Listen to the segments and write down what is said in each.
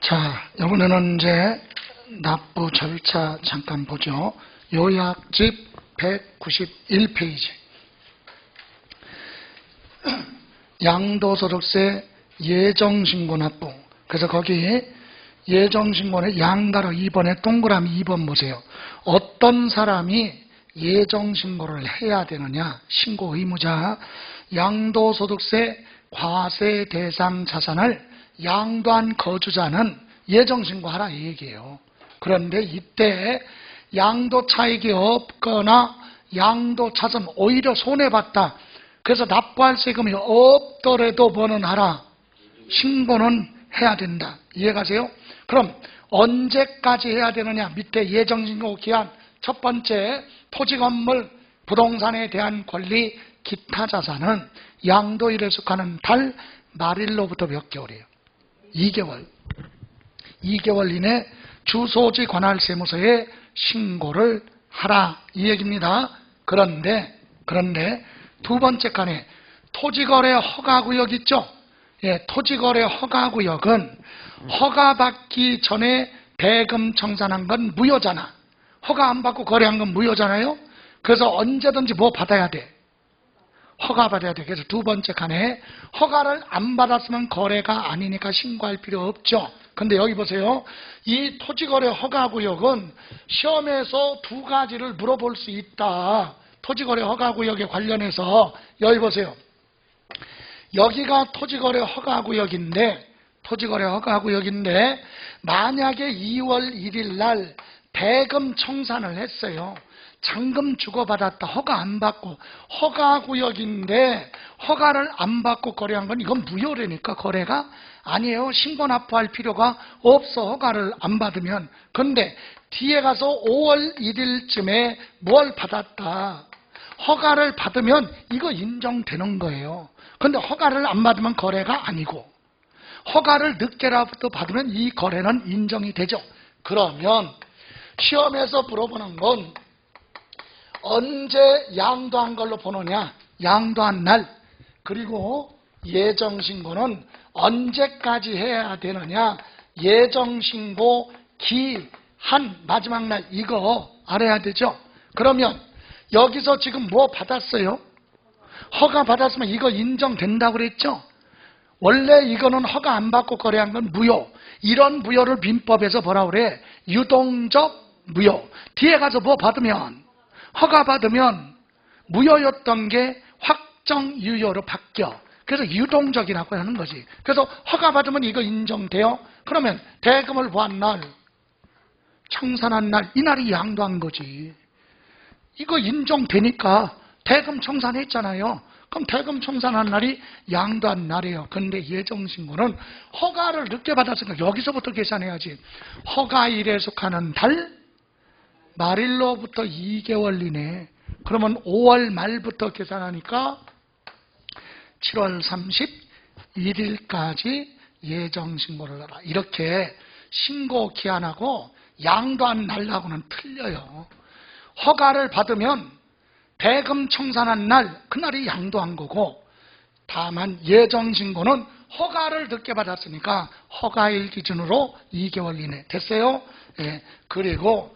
자, 이번에는 이제 납부 절차 잠깐 보죠. 요약집 191페이지. 양도소득세 예정신고 납부. 그래서 거기 예정신고는 양가로 2번에 동그라미 2번 보세요. 어떤 사람이 예정신고를 해야 되느냐. 신고 의무자. 양도소득세 과세 대상 자산을 양도한 거주자는 예정신고하라 이 얘기예요. 그런데 이때 양도 차익이 없거나 양도 자산 오히려 손해봤다. 그래서 납부할 세금이 없더라도 뭐는 하라. 신고는 해야 된다. 이해가세요? 그럼 언제까지 해야 되느냐. 밑에 예정신고 기한 첫 번째 토지 건물 부동산에 대한 권리 기타 자산은 양도일에 속하는 달 말일로부터 몇 개월이에요? 2개월. 2개월 이내 주소지 관할세무서에 신고를 하라 이 얘기입니다. 그런데 두 번째 칸에 토지거래 허가구역 있죠? 예, 토지거래 허가구역은 허가받기 전에 대금 청산한 건 무효잖아. 허가 안 받고 거래한 건 무효잖아요. 그래서 언제든지 뭐 받아야 돼? 허가 받아야 돼. 그래서 두 번째 칸에 허가를 안 받았으면 거래가 아니니까 신고할 필요 없죠. 근데 여기 보세요. 이 토지거래 허가구역은 시험에서 두 가지를 물어볼 수 있다. 토지거래 허가구역에 관련해서 여기 보세요. 여기가 토지거래 허가구역인데 만약에 2월 1일 날 대금 청산을 했어요. 잔금 주고받았다. 허가 안 받고 허가구역인데 허가를 안 받고 거래한 건 이건 무효라니까 거래가 아니에요. 신고 납부할 필요가 없어. 허가를 안 받으면. 근데 뒤에 가서 5월 1일쯤에 뭘 받았다. 허가를 받으면 이거 인정되는 거예요. 근데 허가를 안 받으면 거래가 아니고 허가를 늦게라부터 받으면 이 거래는 인정이 되죠. 그러면 시험에서 물어보는 건 언제 양도한 걸로 보느냐. 양도한 날. 그리고 예정신고는 언제까지 해야 되느냐. 예정신고 기한 마지막 날 이거 알아야 되죠. 그러면 여기서 지금 뭐 받았어요? 허가 받았으면 이거 인정된다고 그랬죠. 원래 이거는 허가 안 받고 거래한 건 무효. 이런 무효를 민법에서 뭐라 그래? 유동적 무효. 뒤에 가서 뭐 받으면 허가 받으면 무효였던 게 확정 유효로 바뀌어. 그래서 유동적이라고 하는 거지. 그래서 허가 받으면 이거 인정돼요. 그러면 대금을 보한 날, 청산한 날, 이날이 양도한 거지. 이거 인정되니까 대금 청산했잖아요. 그럼 대금 청산한 날이 양도한 날이에요. 근데 예정신고는 허가를 늦게 받았으니까 여기서부터 계산해야지. 허가일에 속하는 달 말일로부터 2개월 이내. 그러면 5월 말부터 계산하니까 7월 31일까지 예정신고를 하라. 이렇게 신고 기한하고 양도한 날하고는 틀려요. 허가를 받으면 대금 청산한 날, 그날이 양도한 거고, 다만 예정신고는 허가를 늦게 받았으니까 허가일 기준으로 2개월 이내. 됐어요? 예. 그리고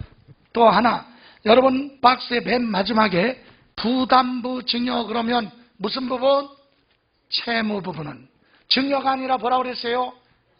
또 하나, 여러분 박스의 맨 마지막에 부담부 증여 그러면 무슨 부분? 채무 부분은. 증여가 아니라 뭐라고 그랬어요?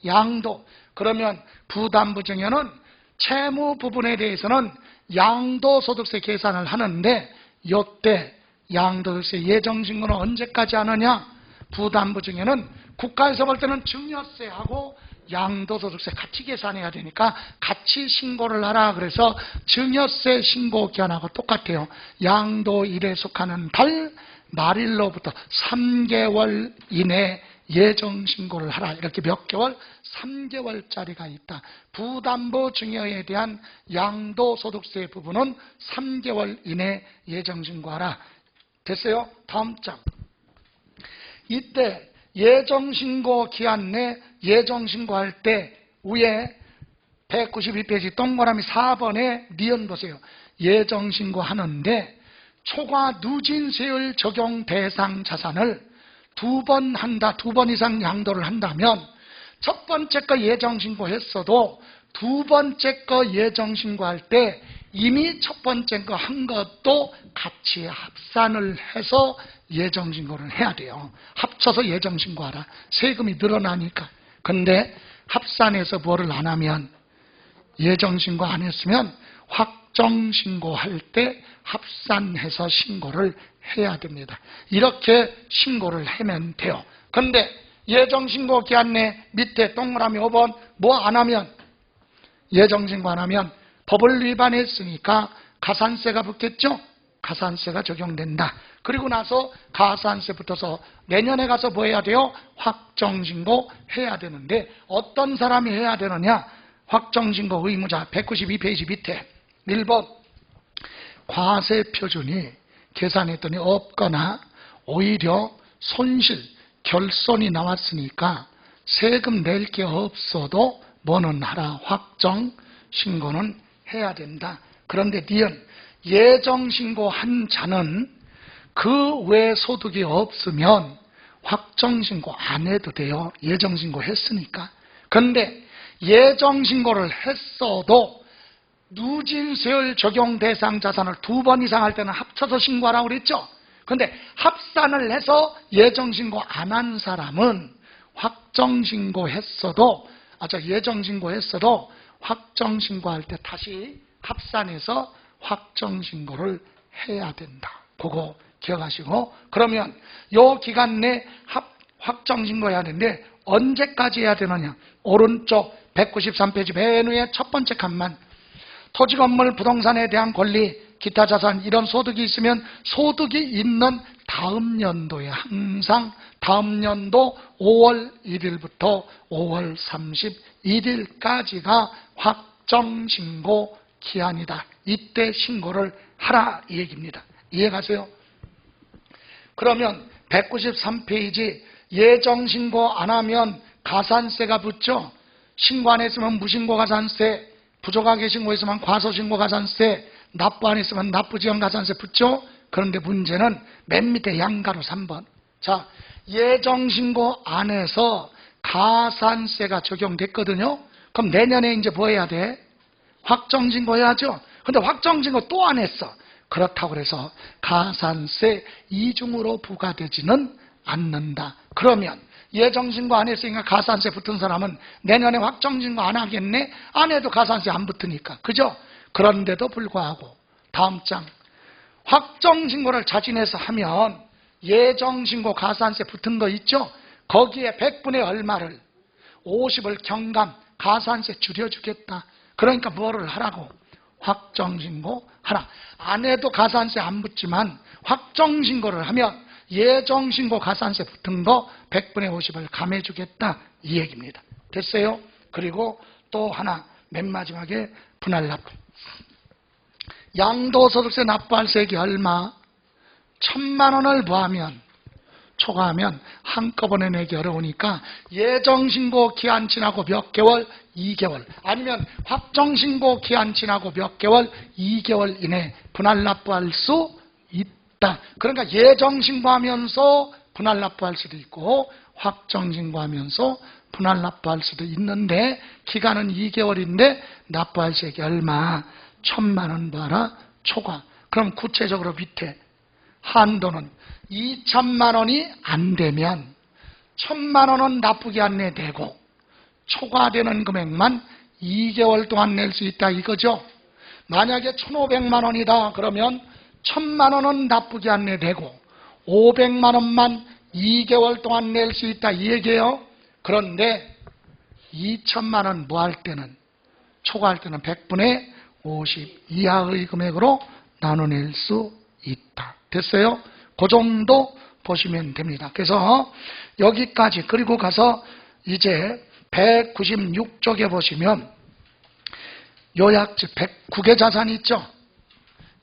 양도. 그러면 부담부 증여는 채무 부분에 대해서는 양도소득세 계산을 하는데 이때 양도소득세 예정신고는 언제까지 하느냐? 부담부 증여는 국가에서 볼 때는 증여세하고 양도소득세 같이 계산해야 되니까 같이 신고를 하라. 그래서 증여세 신고 기한하고 똑같아요. 양도일에 속하는 달 말일로부터 3개월 이내 예정신고를 하라. 이렇게 몇 개월? 3개월짜리가 있다. 부담부 증여에 대한 양도소득세 부분은 3개월 이내 예정신고하라. 됐어요? 다음 장. 이때 예정신고 기한 내 예정신고할 때 위에 192페이지 동그라미 4번에 니은 보세요. 예정신고 하는데 초과 누진세율 적용 대상 자산을 2번 한다. 2번 이상 양도를 한다면 첫 번째 거 예정신고했어도 두 번째 거 예정신고할 때 이미 첫 번째 거 한 것도 같이 합산을 해서 예정신고를 해야 돼요. 합쳐서 예정신고하라. 세금이 늘어나니까. 근데 합산해서 뭐를 안 하면, 예정신고 안 했으면 확정신고할 때 합산해서 신고를 해야 됩니다. 이렇게 신고를 하면 돼요. 근데 예정신고 기한 내 밑에 동그라미 5번 뭐 안 하면, 예정신고 안 하면 법을 위반했으니까 가산세가 붙겠죠? 가산세가 적용된다. 그리고 나서 가산세 붙어서 내년에 가서 뭐 해야 돼요? 확정신고 해야 되는데 어떤 사람이 해야 되느냐? 확정신고 의무자 192페이지 밑에 1번 과세표준이 계산했더니 없거나 오히려 손실, 결손이 나왔으니까 세금 낼 게 없어도 뭐는 하라? 확정신고는 해야 된다. 그런데 니은 예정신고한 자는 그 외 소득이 없으면 확정신고 안 해도 돼요. 예정신고 했으니까. 그런데 예정신고를 했어도 누진세율 적용 대상 자산을 2번 이상 할 때는 합쳐서 신고하라고 그랬죠. 그런데 합산을 해서 예정신고 안 한 사람은 예정신고했어도 확정신고할 때 다시 합산해서 확정신고를 해야 된다. 그거 기억하시고, 그러면 요 기간 내 확정신고해야 되는데 언제까지 해야 되느냐? 오른쪽 193페이지 맨 위에 첫 번째 칸만 토지, 건물, 부동산에 대한 권리, 기타 자산 이런 소득이 있으면 소득이 있는 다음 연도에 항상 다음 연도 5월 1일부터 5월 31일까지가 확정신고 기한이다. 이때 신고를 하라 이 얘기입니다. 이해가세요? 그러면 193페이지 예정신고 안 하면 가산세가 붙죠. 신고 안 했으면 무신고 가산세, 부족하게 신고했으면 과소신고 가산세, 납부 안 했으면 납부지연 가산세 붙죠. 그런데 문제는 맨 밑에 양가로 3번. 자, 예정신고 안 해서 가산세가 적용됐거든요. 그럼 내년에 이제 뭐 해야 돼? 확정신고 해야죠. 근데 확정신고 또 안 했어. 그렇다고 해서 가산세 이중으로 부과되지는 않는다. 그러면 예정신고 안 했으니까 가산세 붙은 사람은 내년에 확정신고 안 하겠네? 안 해도 가산세 안 붙으니까. 그죠? 그런데도 불구하고 다음 장 확정신고를 자진해서 하면 예정신고 가산세 붙은 거 있죠? 거기에 100분의 얼마를 50을 경감 가산세 줄여주겠다. 그러니까 뭐를 하라고? 확정신고 하라. 안 해도 가산세 안 붙지만 확정신고를 하면 예정신고 가산세 붙은 거 100분의 50을 감해주겠다 이 얘기입니다. 됐어요? 그리고 또 하나 맨 마지막에 분할납부. 양도소득세 납부할 세액이 얼마? 1,000만 원을 초과하면 한꺼번에 내기 어려우니까 예정신고 기한 지나고 몇 개월? 2개월. 아니면 확정신고 기한 지나고 몇 개월? 2개월 이내 분할납부할 수 있다. 그러니까 예정신고하면서 분할납부할 수도 있고 확정신고하면서 분할납부할 수도 있는데 기간은 2개월인데 납부할 세액이 얼마? 1,000만 원 봐라. 초과. 그럼 구체적으로 밑에 한도는 2천만 원이 안 되면 1,000만 원은 납부기 안내 되고 초과되는 금액만 2개월 동안 낼 수 있다 이거죠. 만약에 1,500만 원이다 그러면 1,000만 원은 납부기 안내 되고 500만 원만 2개월 동안 낼 수 있다 이 얘기예요. 그런데 2천만 원 뭐 할 때는 초과할 때는 100분의 50 이하의 금액으로 나눠낼 수 있다. 됐어요? 그 정도 보시면 됩니다. 그래서 여기까지 그리고 가서 이제 196쪽에 보시면 요약집 국외자산 있죠?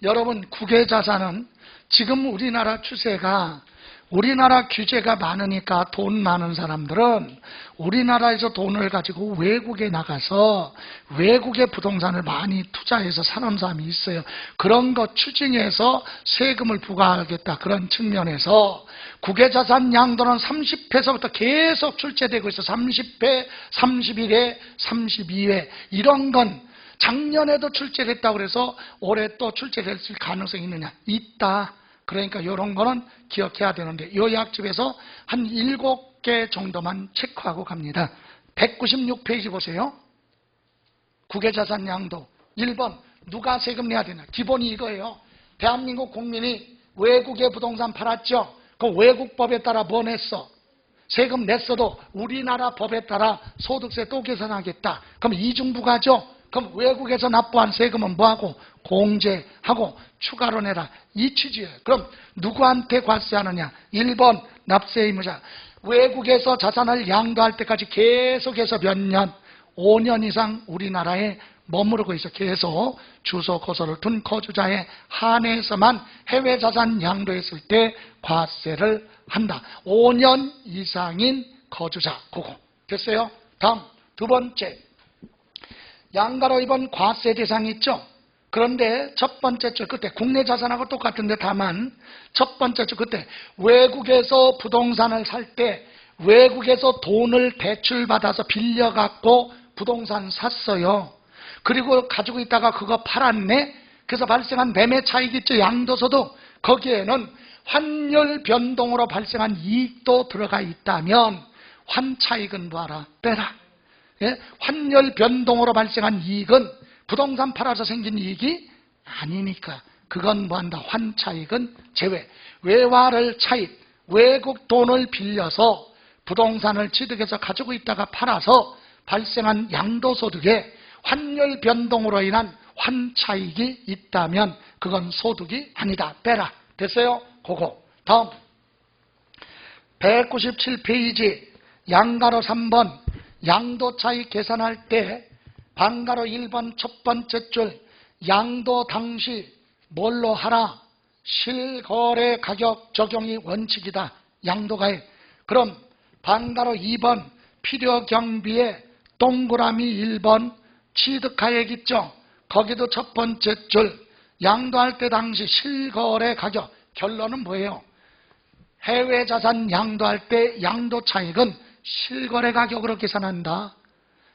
여러분 국외자산은 지금 우리나라 추세가 우리나라 규제가 많으니까 돈 많은 사람들은 우리나라에서 돈을 가지고 외국에 나가서 외국의 부동산을 많이 투자해서 사는 사람이 있어요. 그런 거 추징해서 세금을 부과하겠다. 그런 측면에서 국외자산 양도는 30회서부터 계속 출제되고 있어. 30회, 31회, 32회 이런 건 작년에도 출제됐다고 그래서 올해 또 출제될 가능성이 있느냐? 있다. 그러니까 이런 거는 기억해야 되는데 요약집에서 한 7개 정도만 체크하고 갑니다. 196페이지 보세요. 국외자산 양도 1번 누가 세금 내야 되냐? 기본이 이거예요. 대한민국 국민이 외국에 부동산 팔았죠. 그 외국법에 따라 뭐 냈어? 세금 냈어도 우리나라 법에 따라 소득세 또 계산하겠다. 그럼 이중부가죠. 그럼 외국에서 납부한 세금은 뭐하고? 공제하고 추가로 내라. 이 취지예요. 그럼 누구한테 과세하느냐? 1번 납세 의무자. 외국에서 자산을 양도할 때까지 계속해서 몇 년? 5년 이상 우리나라에 머무르고 있어. 계속 주소 거소를 둔 거주자에 한해서만 해외 자산 양도했을 때 과세를 한다. 5년 이상인 거주자. 그거 됐어요? 다음 두 번째. 양가로 이번 과세 대상이 있죠. 그런데 첫 번째 줄 그때 국내 자산하고 똑같은데 다만 첫 번째 줄 그때 외국에서 부동산을 살 때 외국에서 돈을 대출받아서 빌려갖고 부동산 샀어요. 그리고 가지고 있다가 그거 팔았네. 그래서 발생한 매매 차익 있죠. 양도소득. 거기에는 환율 변동으로 발생한 이익도 들어가 있다면 환차익은 뭐하라? 빼라. 예? 환율 변동으로 발생한 이익은 부동산 팔아서 생긴 이익이 아니니까 그건 뭐한다? 환차익은 제외. 외화를 차입, 외국 돈을 빌려서 부동산을 취득해서 가지고 있다가 팔아서 발생한 양도소득에 환율 변동으로 인한 환차익이 있다면 그건 소득이 아니다. 빼라. 됐어요? 그거. 다음 197페이지 양가로 3번 양도차익 계산할 때 방가로 1번 첫 번째 줄 양도 당시 뭘로 하라? 실거래 가격 적용이 원칙이다. 양도가액. 그럼 방가로 2번 필요경비에 동그라미 1번 취득가액 있죠. 거기도 첫 번째 줄 양도할 때 당시 실거래 가격. 결론은 뭐예요? 해외 자산 양도할 때 양도차익은 실거래 가격으로 계산한다.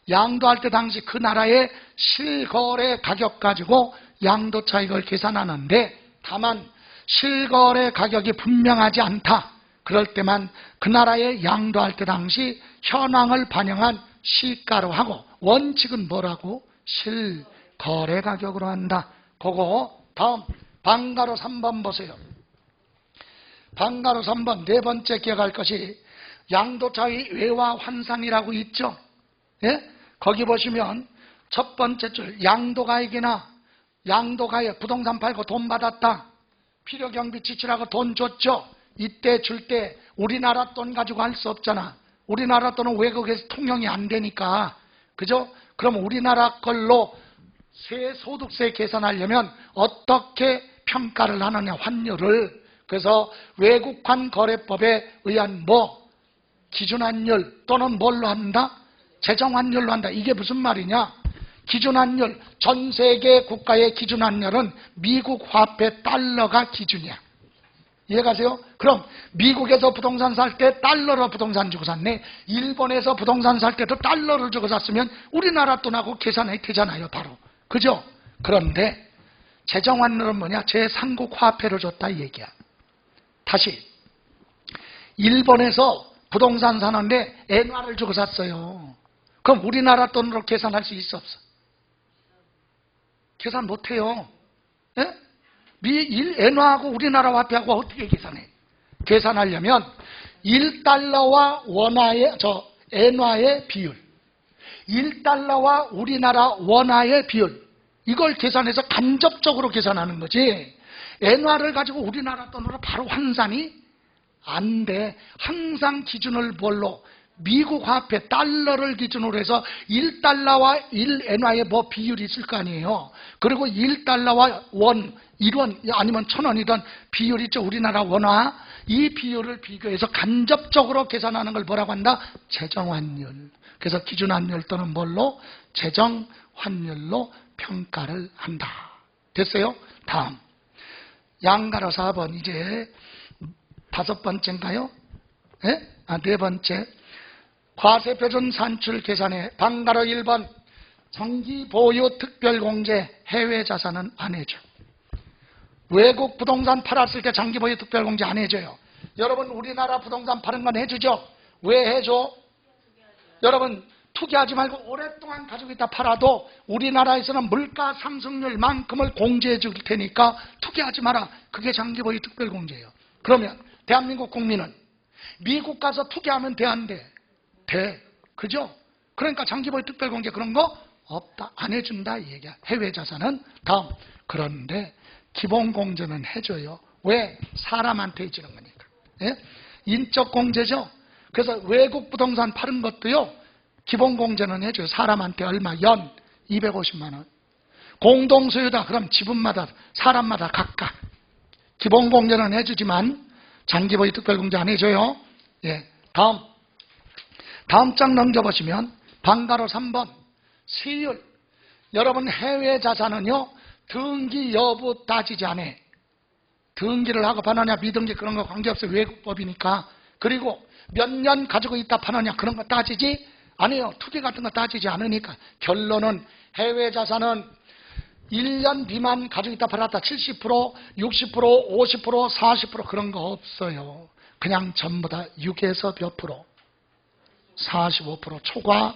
양도할 때 당시 그 나라의 실거래 가격 가지고 양도차익을 계산하는데 다만 실거래 가격이 분명하지 않다. 그럴 때만 그 나라에 양도할 때 당시 현황을 반영한 시가로 하고 원칙은 뭐라고? 실거래 가격으로 한다. 그거 다음 방가로 3번 보세요. 방가로 3번 네 번째 기억할 것이 양도차익 외화 환산이라고 있죠. 예? 거기 보시면 첫 번째 줄 양도가액이나 양도가액 부동산 팔고 돈 받았다. 필요경비 지출하고 돈 줬죠. 이때 줄 때 우리나라 돈 가지고 할 수 없잖아. 우리나라 돈은 외국에서 통용이 안 되니까. 그죠? 그럼 우리나라 걸로 세소득세 계산하려면 어떻게 평가를 하느냐? 환율을. 그래서 외국환 거래법에 의한 뭐 기준환율 또는 뭘로 한다? 재정환율로 한다. 이게 무슨 말이냐? 기준환율, 전 세계 국가의 기준환율은 미국 화폐 달러가 기준이야. 이해가세요? 그럼 미국에서 부동산 살 때 달러로 부동산 주고 샀네. 일본에서 부동산 살 때도 달러를 주고 샀으면 우리나라 돈하고 계산이 되잖아요. 바로. 그죠? 그런데 재정환율은 뭐냐? 제3국 화폐를 줬다 이 얘기야. 다시 일본에서 부동산 사는데 엔화를 주고 샀어요. 그럼 우리나라 돈으로 계산할 수 있어 없어? 계산 못해요. 예? 엔화하고 우리나라 화폐하고 어떻게 계산해? 계산하려면 1달러와 엔화의 비율, 1달러와 우리나라 원화의 비율, 이걸 계산해서 간접적으로 계산하는 거지. 엔화를 가지고 우리나라 돈으로 바로 환산이 안 돼. 항상 기준을 뭘로? 미국 화폐 달러를 기준으로 해서 1달러와 1엔화의 뭐 비율이 있을 거 아니에요. 그리고 1달러와 원, 1원 아니면 1000원이든 비율이 있죠. 우리나라 원화. 이 비율을 비교해서 간접적으로 계산하는 걸 뭐라고 한다? 재정환율. 그래서 기준환율 또는 뭘로? 재정환율로 평가를 한다. 됐어요? 다음. 양가로 4번 이제 5번째인가요? 네? 네 번째. 과세표준 산출 계산에 방가로 1번 장기 보유 특별공제 해외 자산은 안 해줘. 외국 부동산 팔았을 때 장기 보유 특별공제 안 해줘요. 여러분 우리나라 부동산 파는 건 해주죠? 왜 해줘? 여러분 투기하지 말고 오랫동안 가지고 있다 팔아도 우리나라에서는 물가 상승률만큼을 공제해 줄 테니까 투기하지 마라. 그게 장기 보유 특별공제예요. 그러면 대한민국 국민은 미국 가서 투기하면 돼 안 돼? 돼. 그죠? 그러니까 장기 보유 특별공제 그런 거 없다. 안 해준다 이 얘기야. 해외 자산은. 다음. 그런데 기본공제는 해줘요. 왜? 사람한테 해주는 거니까. 예? 인적 공제죠. 그래서 외국 부동산 파는 것도요. 기본공제는 해줘요. 사람한테 얼마? 연 250만 원. 공동소유다. 그럼 지분마다 사람마다 각각 기본공제는 해주지만 장기보유 특별공제 안 해줘요. 예. 다음 장 넘겨보시면 방가로 3번 세율. 여러분 해외 자산은요 등기 여부 따지지 않아. 등기를 하고 파느냐 미등기 그런 거 관계없어요. 외국법이니까. 그리고 몇 년 가지고 있다 파느냐 그런 거 따지지 않아요. 투기 같은 거 따지지 않으니까. 결론은 해외 자산은 1년 미만 가지고 있다 팔았다 70%, 60%, 50%, 40% 그런 거 없어요. 그냥 전부 다 6에서 몇 프로? 45% 초과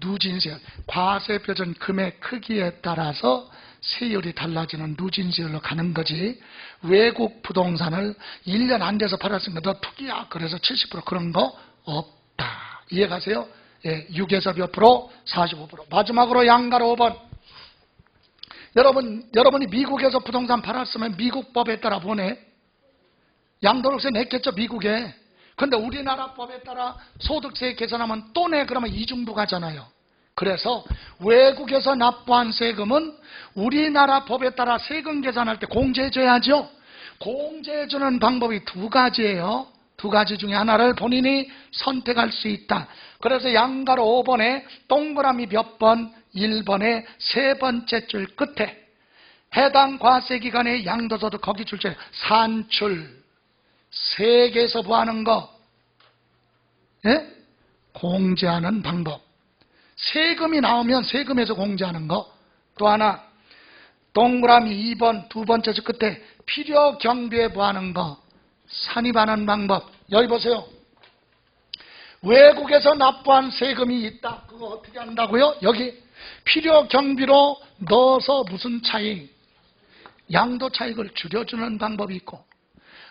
누진세율. 과세표준 금액 크기에 따라서 세율이 달라지는 누진세율로 가는 거지. 외국 부동산을 1년 안 돼서 팔았으니까 너 투기야. 그래서 70% 그런 거 없다. 이해가세요? 예, 6에서 몇 프로? 45%. 마지막으로 양가로 5번. 여러분이 미국에서 부동산 팔았으면 미국 법에 따라 보내. 양도세 냈겠죠, 미국에. 근데 우리나라 법에 따라 소득세 계산하면 또 내. 그러면 이중부 가잖아요. 그래서 외국에서 납부한 세금은 우리나라 법에 따라 세금 계산할 때 공제해줘야죠. 공제해주는 방법이 두 가지예요. 두 가지 중에 하나를 본인이 선택할 수 있다. 그래서 양가로 5번에 동그라미 몇 번? 1번에 세 번째 줄 끝에 해당 과세기간의 양도소득 거기 줄줄 산출 세계에서 부하는 거 예? 공제하는 방법. 세금이 나오면 세금에서 공제하는 거. 또 하나 동그라미 2번 두 번째 줄 끝에 필요 경비에 부하는 거 산입하는 방법. 여기 보세요. 외국에서 납부한 세금이 있다. 그거 어떻게 한다고요? 여기 필요 경비로 넣어서 무슨 차익? 양도 차익을 줄여주는 방법이 있고,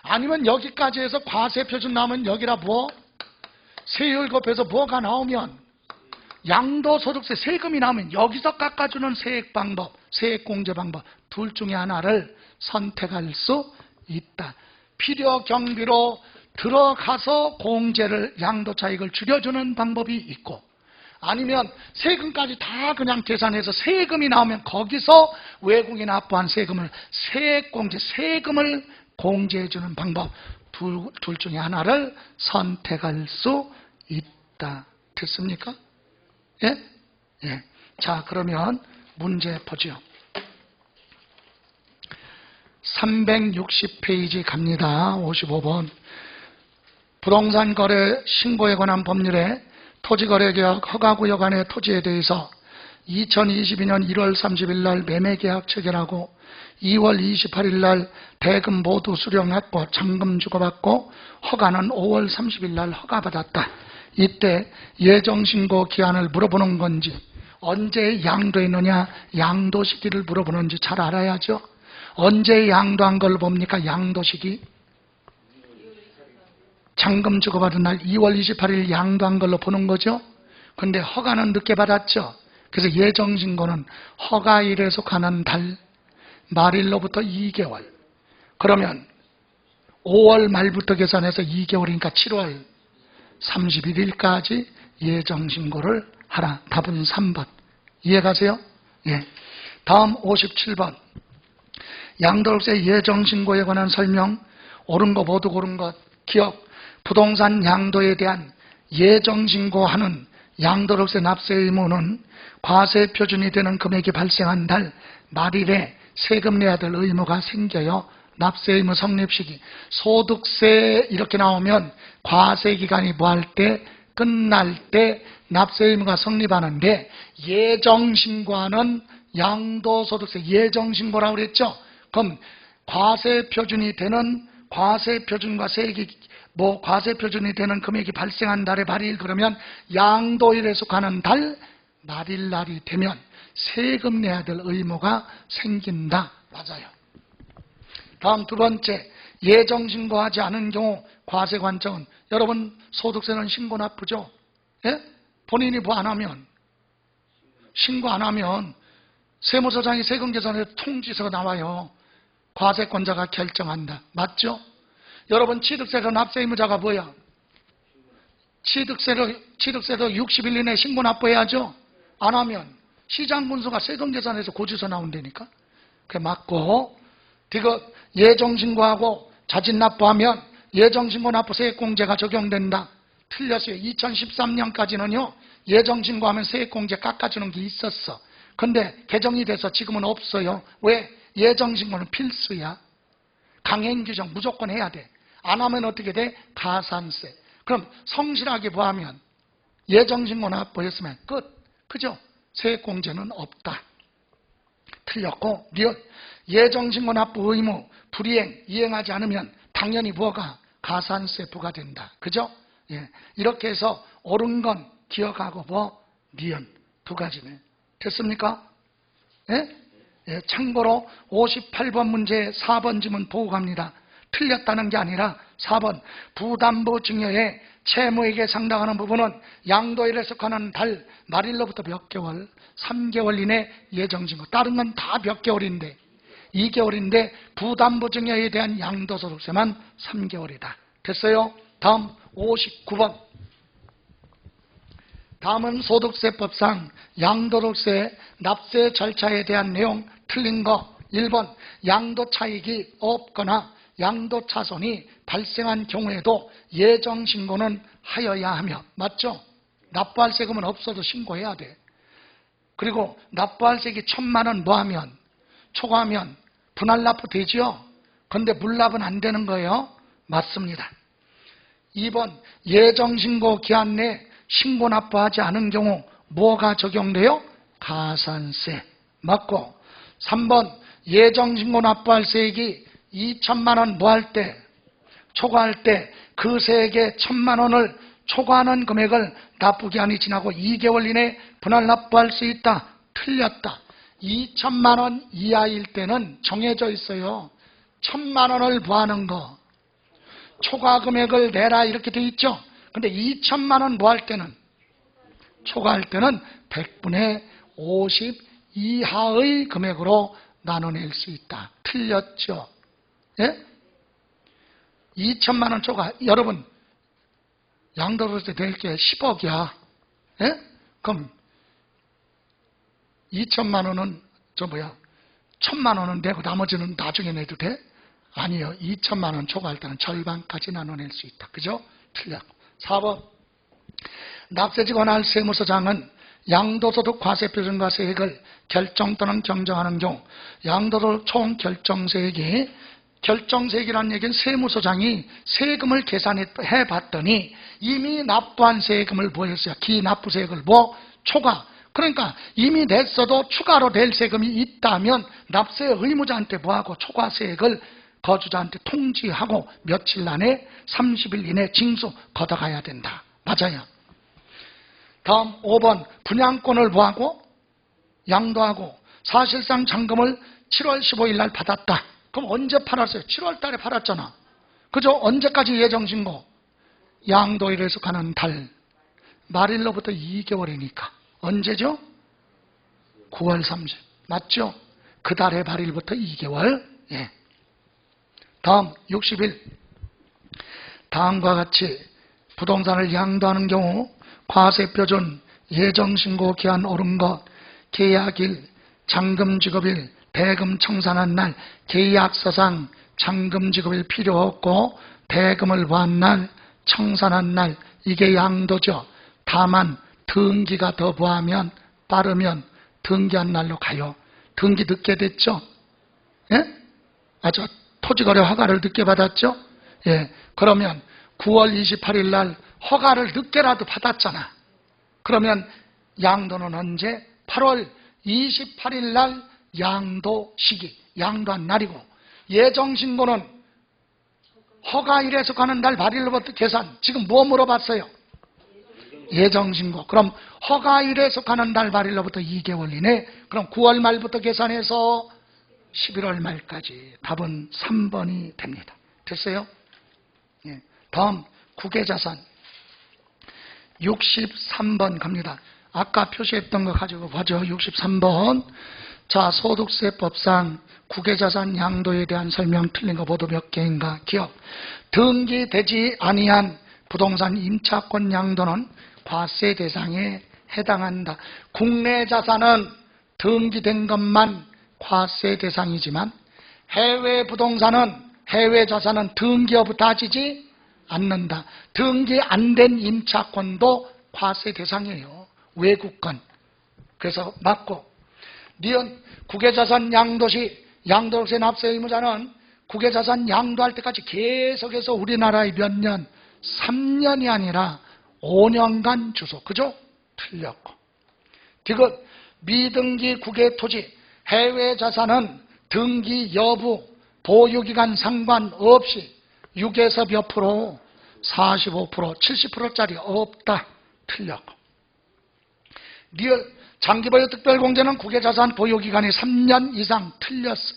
아니면 여기까지 해서 과세표준 나오면 여기라 뭐? 세율 곱해서 뭐가 나오면 양도소득세 세금이 나오면 여기서 깎아주는 세액 방법, 세액 공제 방법 둘 중에 하나를 선택할 수 있다. 필요 경비로 들어가서 공제를 양도 차익을 줄여주는 방법이 있고, 아니면 세금까지 다 그냥 계산해서 세금이 나오면 거기서 외국인 납부한 세금을 세액 공제, 세금을 공제해주는 방법 둘 중에 하나를 선택할 수 있다. 됐습니까? 예? 예. 자, 그러면 문제 보죠. 360페이지 갑니다. 55번. 부동산 거래 신고에 관한 법률에 토지거래계약 허가구역 안의 토지에 대해서 2022년 1월 30일 날 매매계약 체결하고 2월 28일 날 대금 모두 수령했고 잔금 주고받고 허가는 5월 30일 날 허가받았다. 이때 예정신고 기한을 물어보는 건지, 언제 양도했느냐 양도 시기를 물어보는지 잘 알아야죠. 언제 양도한 걸 봅니까? 양도 시기. 잔금 주고받은 날 2월 28일 양도한 걸로 보는 거죠. 근데 허가는 늦게 받았죠. 그래서 예정신고는 허가일에 속하는 달 말일로부터 2개월. 그러면 5월 말부터 계산해서 2개월이니까 7월 31일까지 예정신고를 하라. 답은 3번. 이해가세요? 예. 다음 57번. 양도록세 예정신고에 관한 설명. 옳은 것 모두 옳은 것. 기억. 부동산 양도에 대한 예정신고하는 양도록세 납세 의무는 과세 표준이 되는 금액이 발생한 달 말일에 세금 내야 될 의무가 생겨요. 납세 의무 성립 시기. 소득세 이렇게 나오면 과세 기간이 뭐할 때? 끝날 때 납세 의무가 성립하는데, 예정신고하는 양도소득세 예정신고라고 그랬죠? 그럼 과세 표준이 되는 과세 표준과 세액이 과세 표준이 되는 금액이 발생한 달의 말일, 그러면 양도일에 속하는 달 말일 날이 되면 세금 내야 될 의무가 생긴다. 맞아요. 다음 두 번째, 예정신고하지 않은 경우 과세 관점은, 여러분 소득세는 신고 납부죠? 예? 본인이 뭐 안 하면, 신고 안 하면 세무서장이 세금계산에 통지서가 나와요. 과세권자가 결정한다. 맞죠? 여러분 취득세로 납세 의무자가 뭐야? 취득세도 60일 이내에 신고 납부해야죠? 안 하면 시장군수가 세금계산에서 고지서 나온다니까? 그게 맞고, 디귿 예정신고하고 자진납부하면 예정신고 납부 세액공제가 적용된다. 틀렸어요. 2013년까지는요 예정신고하면 세액공제 깎아주는 게 있었어. 근데 개정이 돼서 지금은 없어요. 왜? 예정신고는 필수야. 강행규정 무조건 해야 돼. 안 하면 어떻게 돼? 가산세. 그럼 성실하게 뭐하면? 예정신고 납부했으면 끝. 그죠? 세액공제는 없다. 틀렸고, 리얼 예정신고 납부 의무 불이행, 이행하지 않으면 당연히 뭐가? 가산세 부과된다. 그죠? 예. 이렇게 해서 옳은 건 기억하고 니은 두 가지네. 됐습니까? 예? 예. 참고로 58번 문제 4번 지문 보고 갑니다. 틀렸다는 게 아니라 4번 부담부 증여의 채무에게 상당하는 부분은 양도일에 속하는 달 말일로부터 몇 개월? 3개월 이내 예정신고. 다른 건 다 몇 개월인데 2개월인데 부담부 증여에 대한 양도소득세만 3개월이다. 됐어요? 다음 59번. 다음은 소득세법상 양도소득세 납세 절차에 대한 내용 틀린 거. 1번 양도 차익이 없거나 양도 차손이 발생한 경우에도 예정신고는 하여야 하며. 맞죠? 납부할 세금은 없어도 신고해야 돼. 그리고 납부할 세액이 1,000만 원 뭐하면? 초과하면 분할 납부 되지요? 근데 물납은 안 되는 거예요. 맞습니다. 2번 예정신고 기한 내 신고 납부하지 않은 경우 뭐가 적용돼요? 가산세. 맞고, 3번 예정신고 납부할 세액이 2,000만 원 뭐할 때? 초과할 때 그 세액의 1,000만 원을 초과하는 금액을 납부기한이 지나고 2개월 이내에 분할 납부할 수 있다. 틀렸다. 2,000만 원 이하일 때는 정해져 있어요. 1,000만 원을 부하는 거, 초과 금액을 내라 이렇게 돼 있죠. 근데 2,000만 원 부할 때는, 초과할 때는 100분의 50 이하의 금액으로 나눠낼 수 있다. 틀렸죠? 예? 2,000만 원 초과. 여러분 양도소득세 낼 게 10억이야. 예? 그럼 2,000만 원은 1,000만 원은 내고 나머지는 나중에 내도 돼? 아니요. 2,000만 원 초과할 때는 절반까지 나눠낼 수 있다. 그죠? 틀렸고. 4번 납세지가 할 세무서장은 양도소득 과세표준과 세액을 결정 또는 경정하는 경우 양도소득 총 결정세액이, 결정세액이라는 얘기는 세무서장이 세금을 계산해 봤더니 이미 납부한 세금을 뭐 했어요? 기납부세액을 초과. 그러니까 이미 냈어도 추가로 낼 세금이 있다면 납세 의무자한테 뭐하고 초과세액을 거주자한테 통지하고 며칠 안에 30일 이내 징수 걷어가야 된다. 맞아요. 다음 5번 분양권을 뭐하고? 양도하고 사실상 잔금을 7월 15일 날 받았다. 그럼 언제 팔았어요? 7월 달에 팔았잖아. 그죠? 언제까지 예정신고? 양도일에 속하는 달 말일로부터 2개월이니까 언제죠? 9월 30일. 맞죠? 그 달의 말일부터 2개월. 예. 다음 60일. 다음과 같이 부동산을 양도하는 경우 과세표준, 예정신고 기한 오른 것, 계약일, 잔금지급일, 대금 청산한 날, 계약서상 잔금지급일 필요 없고 대금을 보한 날, 청산한 날, 이게 양도죠. 다만 등기가 더 부하면 빠르면 등기한 날로 가요. 등기 늦게 됐죠? 예? 아주 토지거래 허가를 늦게 받았죠? 예. 그러면 9월 28일 날 허가를 늦게라도 받았잖아. 그러면 양도는 언제? 8월 28일 날 양도 시기, 양도한 날이고, 예정신고는 허가일에서 가는 날 말일로부터 계산. 지금 뭐 물어봤어요? 예정신고. 그럼 허가일에서 가는 날 말일로부터 2개월 이내. 그럼 9월 말부터 계산해서 11월 말까지. 답은 3번이 됩니다. 됐어요? 예. 다음 국외자산 63번 갑니다. 아까 표시했던 거 가지고 봐죠. 63번. 자, 소득세법상 국외자산 양도에 대한 설명 틀린 거 모두 몇 개인가? 기억. 등기되지 아니한 부동산 임차권 양도는 과세 대상에 해당한다. 국내 자산은 등기된 것만 과세 대상이지만 해외 부동산은, 해외 자산은 등기 여부 따지지 않는다. 등기 안 된 임차권도 과세 대상이에요. 외국권. 그래서 맞고, 니은 국외자산 양도시 양도세 납세 의무자는 국외자산 양도할 때까지 계속해서 우리나라의 몇 년? 3년이 아니라 5년간 주소. 그죠? 틀렸고. 디귿 미등기 국외 토지 해외 자산은 등기 여부 보유기간 상관없이 6에서 몇 프로? 45%, 70%짜리 없다. 틀렸고. 리얼 장기보유 특별공제는 국외자산 보유기간이 3년 이상. 틀렸어.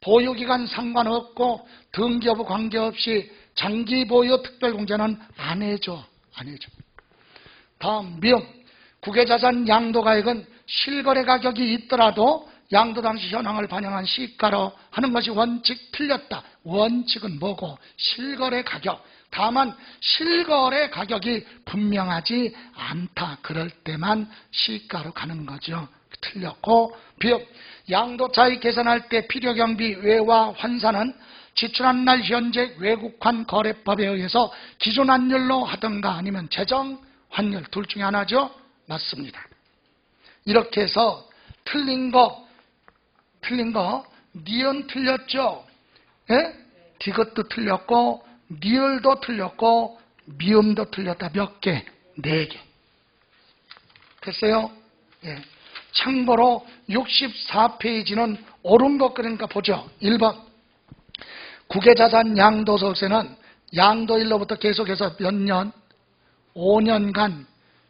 보유기간 상관없고 등기 여부 관계없이 장기보유 특별공제는 안 해줘. 안 해줘. 다음 미음 국외자산 양도가액은 실거래 가격이 있더라도 양도 당시 현황을 반영한 시가로 하는 것이 원칙. 틀렸다. 원칙은 뭐고? 실거래 가격. 다만 실거래 가격이 분명하지 않다. 그럴 때만 시가로 가는 거죠. 틀렸고. 비읍 양도차익 계산할 때 필요경비 외화 환산은 지출한 날 현재 외국환 거래법에 의해서 기존 환율로 하든가 아니면 재정 환율 둘 중에 하나죠. 맞습니다. 이렇게 해서 틀린 거 니은 틀렸죠? 예? 디귿도 틀렸고 리을도 틀렸고 미음도 틀렸다. 몇 개? 4개. 됐어요? 예. 참고로 64페이지는 옳은 것 그러니까 보죠. 1번 국외자산 양도소득세는 양도일로부터 계속해서 몇 년? 5년간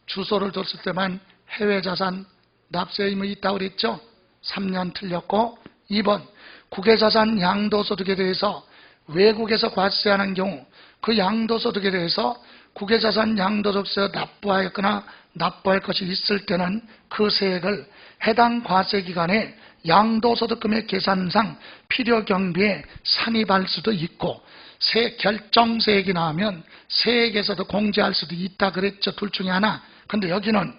주소를 뒀을 때만 해외자산 납세 의무 있다고 그랬죠? 3년 틀렸고. 2번 국외자산 양도소득에 대해서 외국에서 과세하는 경우 그 양도소득에 대해서 국외자산 양도소득세 납부하였거나 납부할 것이 있을 때는 그 세액을 해당 과세기간에 양도소득금액 계산상 필요경비에 산입할 수도 있고 결정세액이 나오면 세액에서도 공제할 수도 있다 그랬죠. 둘 중에 하나. 근데 여기는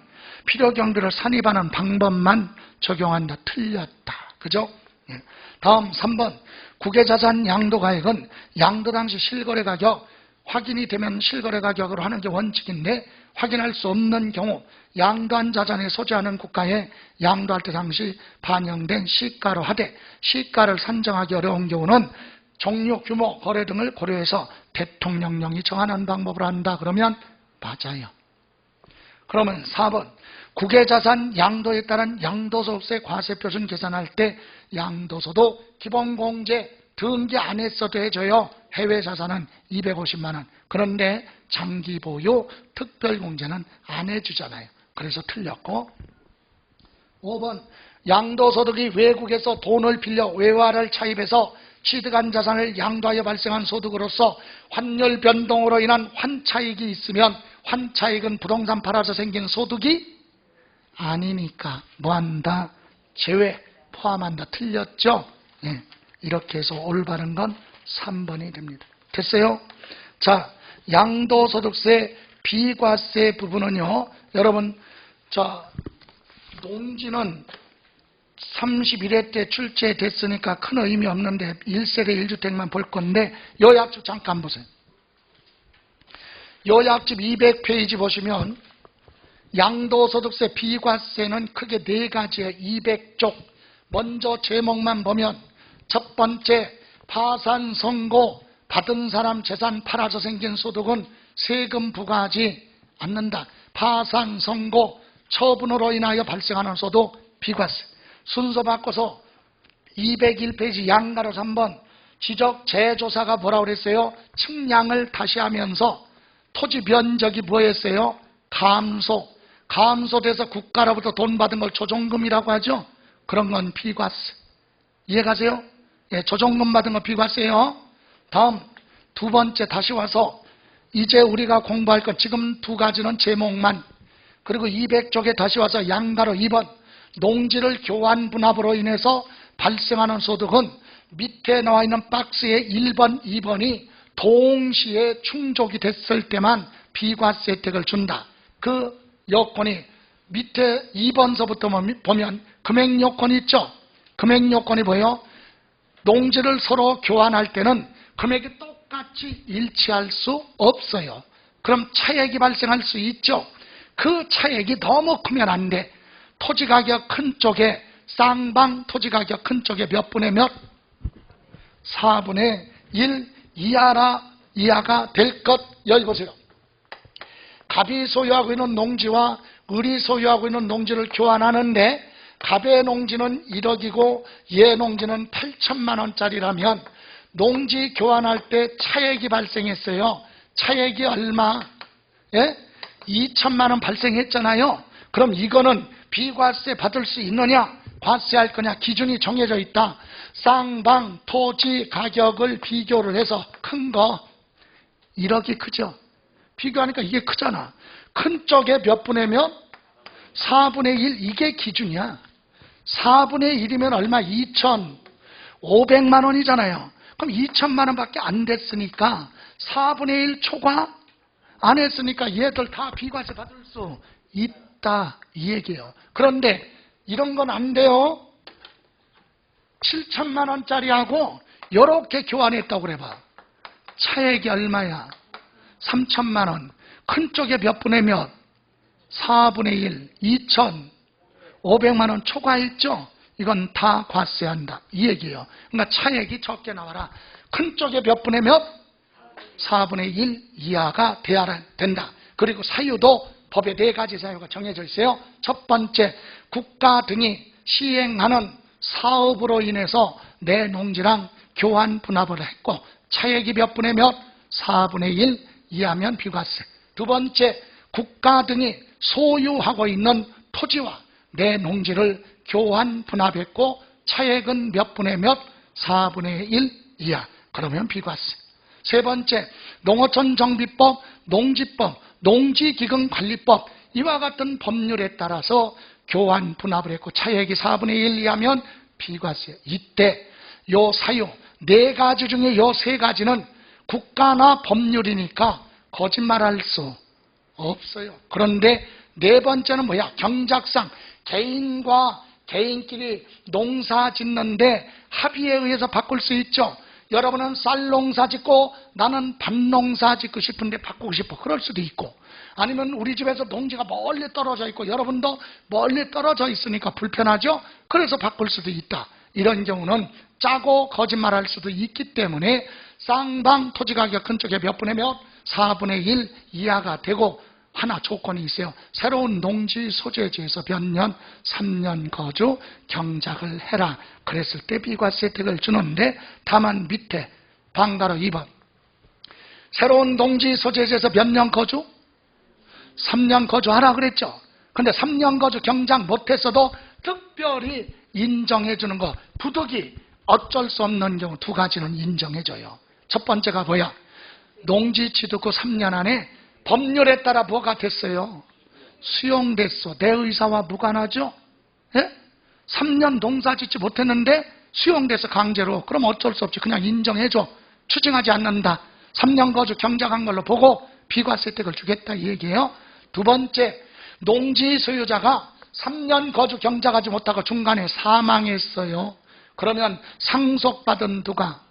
필요경비를 산입하는 방법만 적용한다. 틀렸다. 그죠? 예. 다음 3번 국외자산 양도가액은 양도 당시 실거래 가격 확인이 되면 실거래 가격으로 하는 게 원칙인데 확인할 수 없는 경우 양도한 자산에 소지하는 국가에 양도할 때 당시 반영된 시가로 하되 시가를 산정하기 어려운 경우는 종류, 규모, 거래 등을 고려해서 대통령령이 정하는 방법으로 한다. 그러면 맞아요. 그러면 4번 국외자산 양도에 따른 양도소득세 과세표준 계산할 때 양도소도 기본공제 등기 안 했어도 해줘요. 해외자산은 250만 원. 그런데 장기보유 특별공제는 안 해주잖아요. 그래서 틀렸고. 5번 양도소득이 외국에서 돈을 빌려 외화를 차입해서 취득한 자산을 양도하여 발생한 소득으로서 환율 변동으로 인한 환차익이 있으면 환차익은 부동산 팔아서 생긴 소득이 아니니까 뭐한다? 제외 포함한다. 틀렸죠? 예. 이렇게 해서 올바른 건 3번이 됩니다. 됐어요? 자, 양도소득세 비과세 부분은요, 여러분, 농지는 31회 때 출제됐으니까 큰 의미 없는데 1세대 1주택만 볼 건데 요약집 잠깐 보세요. 요약집 200페이지 보시면 양도소득세 비과세는 크게 4가지예요. 200쪽. 먼저 제목만 보면 첫 번째, 파산 선고 받은 사람 재산 팔아서 생긴 소득은 세금 부과하지 않는다. 파산 선고 처분으로 인하여 발생하는 소득 비과세. 순서 바꿔서 201페이지 양가로 3번 지적 재조사가 뭐라고 그랬어요? 측량을 다시 하면서 토지 면적이 뭐였어요? 감소돼서 국가로부터 돈 받은 걸 조정금이라고 하죠. 그런 건 비과세. 이해가세요? 예, 조정금 받은 거 비과세예요. 다음 두 번째, 다시 와서 이제 우리가 공부할 건 지금 2가지는 제목만. 그리고 200쪽에 다시 와서 양가로 2번 농지를 교환 분합으로 인해서 발생하는 소득은 밑에 나와 있는 박스의 1번, 2번이 동시에 충족이 됐을 때만 비과세 혜택을 준다. 그 요건이 밑에 2번서부터 보면 금액 요건이 있죠. 금액 요건이 뭐예요? 농지를 서로 교환할 때는 금액이 똑같이 일치할 수 없어요. 그럼 차액이 발생할 수 있죠. 그 차액이 너무 크면 안 돼. 토지 가격 큰 쪽에 쌍방 토지 가격 큰 쪽에 몇 분의 몇? 4분의 1 이하가 될 것. 여기 보세요. 갑이 소유하고 있는 농지와 을이 소유하고 있는 농지를 교환하는데 갑의 농지는 1억이고 얘 농지는 8천만 원짜리라면 농지 교환할 때 차액이 발생했어요. 차액이 얼마? 예? 2천만 원 발생했잖아요. 그럼 이거는 비과세 받을 수 있느냐? 과세할 거냐? 기준이 정해져 있다. 쌍방 토지 가격을 비교를 해서 큰 거 1억이 크죠. 비교하니까 이게 크잖아. 큰 쪽에 몇 분의 몇? 4분의 1. 이게 기준이야. 4분의 1이면 얼마? 2,500만 원이잖아요. 그럼 2천만 원밖에 안 됐으니까 4분의 1 초과 안 했으니까 얘들 다 비과세 받을 수 있다, 이 얘기예요. 그런데 이런 건 안 돼요. 7천만 원짜리하고 이렇게 교환했다고 그래봐. 차액이 얼마야? 3천만 원. 큰 쪽에 몇 분의 몇? 4분의 1. 2,500만 원 초과했죠? 이건 다 과세한다, 이 얘기예요. 그러니까 차액이 적게 나와라. 큰 쪽에 몇 분의 몇? 4분의 1 이하가 돼야 된다. 그리고 사유도 법에 4가지 사유가 정해져 있어요. 첫 번째, 국가 등이 시행하는 사업으로 인해서 내 농지랑 교환 분합을 했고 차액이 몇 분의 몇? 4분의 1 이하면 비과세. 두 번째, 국가 등이 소유하고 있는 토지와 내 농지를 교환 분합했고 차액은 몇 분의 몇? 4분의 1 이하. 그러면 비과세. 세 번째, 농어촌 정비법, 농지법, 농지기금관리법 이와 같은 법률에 따라서 교환 분합을 했고 차액이 4분의 1 이하면 비과세. 이때 요 사유 4가지 중에 요 3가지는 국가나 법률이니까 거짓말할 수 없어요. 그런데 4번째는 뭐야? 경작상 개인과 개인끼리 농사 짓는데 합의에 의해서 바꿀 수 있죠. 여러분은 쌀 농사 짓고 나는 밭 농사 짓고 싶은데 바꾸고 싶어. 그럴 수도 있고, 아니면 우리 집에서 농지가 멀리 떨어져 있고 여러분도 멀리 떨어져 있으니까 불편하죠. 그래서 바꿀 수도 있다. 이런 경우는 짜고 거짓말할 수도 있기 때문에 쌍방 토지가격 큰 쪽에 몇 분의 몇? 4분의 1 이하가 되고 하나 조건이 있어요. 새로운 농지 소재지에서 몇 년? 3년 거주 경작을 해라. 그랬을 때 비과세 혜택을 주는데 다만 밑에 방가로 2번 새로운 농지 소재지에서 몇 년 거주? 3년 거주하라 그랬죠. 근데 3년 거주 경작 못했어도 특별히 인정해 주는 거, 부득이 어쩔 수 없는 경우 2가지는 인정해줘요. 첫 번째가 뭐야? 농지 취득 후 3년 안에 법률에 따라 뭐가 됐어요? 수용됐어. 내 의사와 무관하죠? 예? 3년 농사 짓지 못했는데 수용돼서 강제로. 그럼 어쩔 수 없지. 그냥 인정해줘. 추징하지 않는다. 3년 거주 경작한 걸로 보고 비과세택을 주겠다 이 얘기예요. 두 번째, 농지 소유자가 3년 거주 경작하지 못하고 중간에 사망했어요. 그러면 상속받은 누가?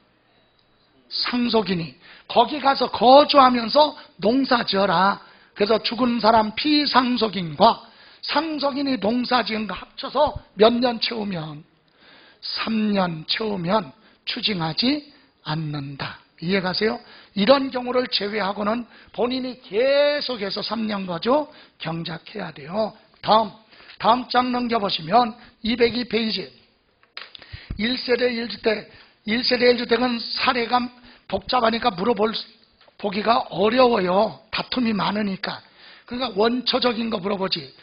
상속인이 거기 가서 거주하면서 농사 지어라. 그래서 죽은 사람 피상속인과 상속인이 농사 지은 거 합쳐서 몇 년 채우면? 3년 채우면 추징하지 않는다. 이해가세요? 이런 경우를 제외하고는 본인이 계속해서 3년 거주 경작해야 돼요. 다음 장 넘겨보시면 202페이지 1세대 1주택은 사례가 복잡하니까 보기가 어려워요. 다툼이 많으니까. 그러니까 원초적인 거 물어보지.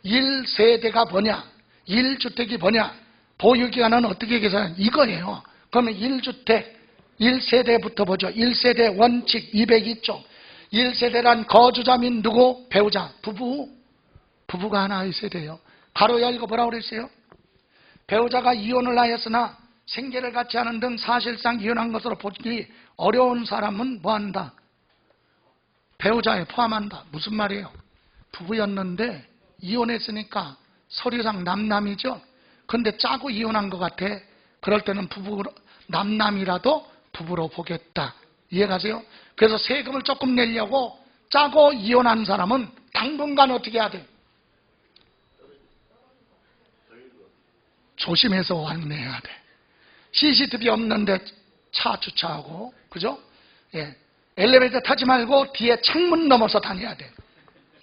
1세대가 뭐냐? 1주택이 뭐냐? 보유기간은 어떻게 계산하냐? 이거예요. 그러면 1주택 1세대부터 보죠. 1세대 원칙 202쪽. 1세대란 거주자 및 누구? 배우자. 부부가 하나의 세대예요. 가로 열고 뭐라고 그랬어요? 배우자가 이혼을 하였으나 생계를 같이 하는 등 사실상 이혼한 것으로 보기 어려운 사람은 뭐한다? 배우자에 포함한다. 무슨 말이에요? 부부였는데 이혼했으니까 서류상 남남이죠. 근데 짜고 이혼한 것 같아. 그럴 때는 남남이라도 부부로 보겠다. 이해가세요? 그래서 세금을 조금 내려고 짜고 이혼한 사람은 당분간 어떻게 해야 돼? 조심해서 왕래해야 돼. CCTV 없는데 차 주차하고, 그죠? 예. 엘리베이터 타지 말고 뒤에 창문 넘어서 다녀야 돼.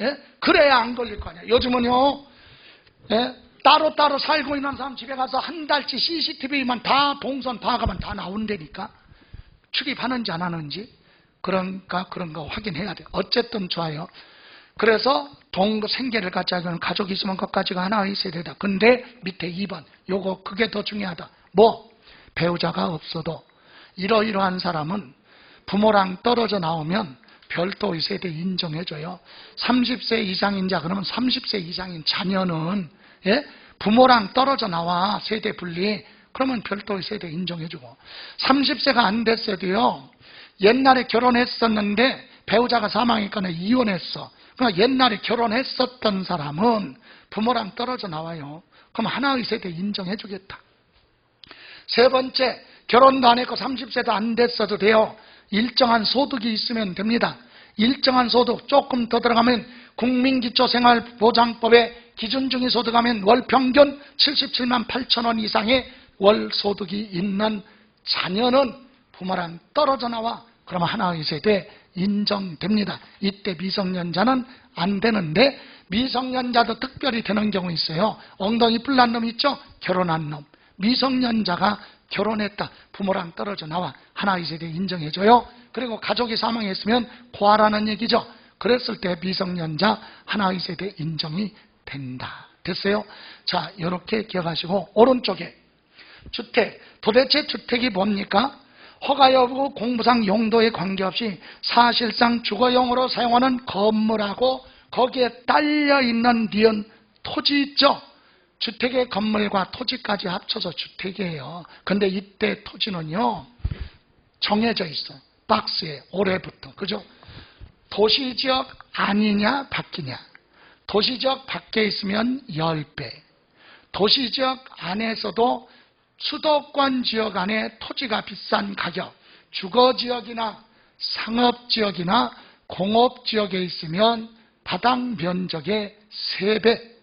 예? 그래야 안 걸릴 거 아니야. 요즘은요, 예? 따로 살고 있는 사람 집에 가서 한 달치 CCTV만 다 동선 파악하면 다 나온다니까. 출입하는지 안 하는지. 그러니까 그런 거 확인해야 돼. 어쨌든 좋아요. 그래서 생계를 같이 하면 가족이 있으면 그것까지가 하나의 세대다. 근데 밑에 2번 그게 더 중요하다. 배우자가 없어도 이러이러한 사람은 부모랑 떨어져 나오면 별도의 세대 인정해줘요. 30세 이상인 자, 그러면 30세 이상인 자녀는 부모랑 떨어져 나와 세대 분리, 그러면 별도의 세대 인정해주고, 30세가 안 됐어도요, 옛날에 결혼했었는데 배우자가 사망했거나 이혼했어. 그러니까 옛날에 결혼했었던 사람은 부모랑 떨어져 나와요. 그럼 하나의 세대 인정해주겠다. 세 번째, 결혼도 안 했고 30세도 안 됐어도 돼요. 일정한 소득이 있으면 됩니다. 일정한 소득, 조금 더 들어가면 국민기초생활보장법에 기준중위 소득하면 월 평균 77만 8천 원 이상의 월 소득이 있는 자녀는 부모랑 떨어져 나와. 그러면 하나의 세대 인정됩니다. 이때 미성년자는 안 되는데, 미성년자도 특별히 되는 경우 있어요. 엉덩이 뿔난 놈 있죠? 결혼한 놈. 미성년자가 결혼했다. 부모랑 떨어져 나와. 하나의 세대 인정해줘요. 그리고 가족이 사망했으면 고아라는 얘기죠. 그랬을 때 미성년자 하나의 세대 인정이 된다. 됐어요? 자, 이렇게 기억하시고, 오른쪽에 주택. 도대체 주택이 뭡니까? 허가 여부 공부상 용도에 관계없이 사실상 주거용으로 사용하는 건물하고 거기에 딸려있는 니은 토지 있죠? 주택의 건물과 토지까지 합쳐서 주택이에요. 근데 이때 토지는요, 정해져 있어. 박스에 올해부터. 그죠? 도시지역 아니냐 밖이냐. 도시지역 밖에 있으면 10배. 도시지역 안에서도 수도권 지역 안에 토지가 비싼 가격, 주거지역이나 상업지역이나 공업지역에 있으면 바닥 면적의 3배,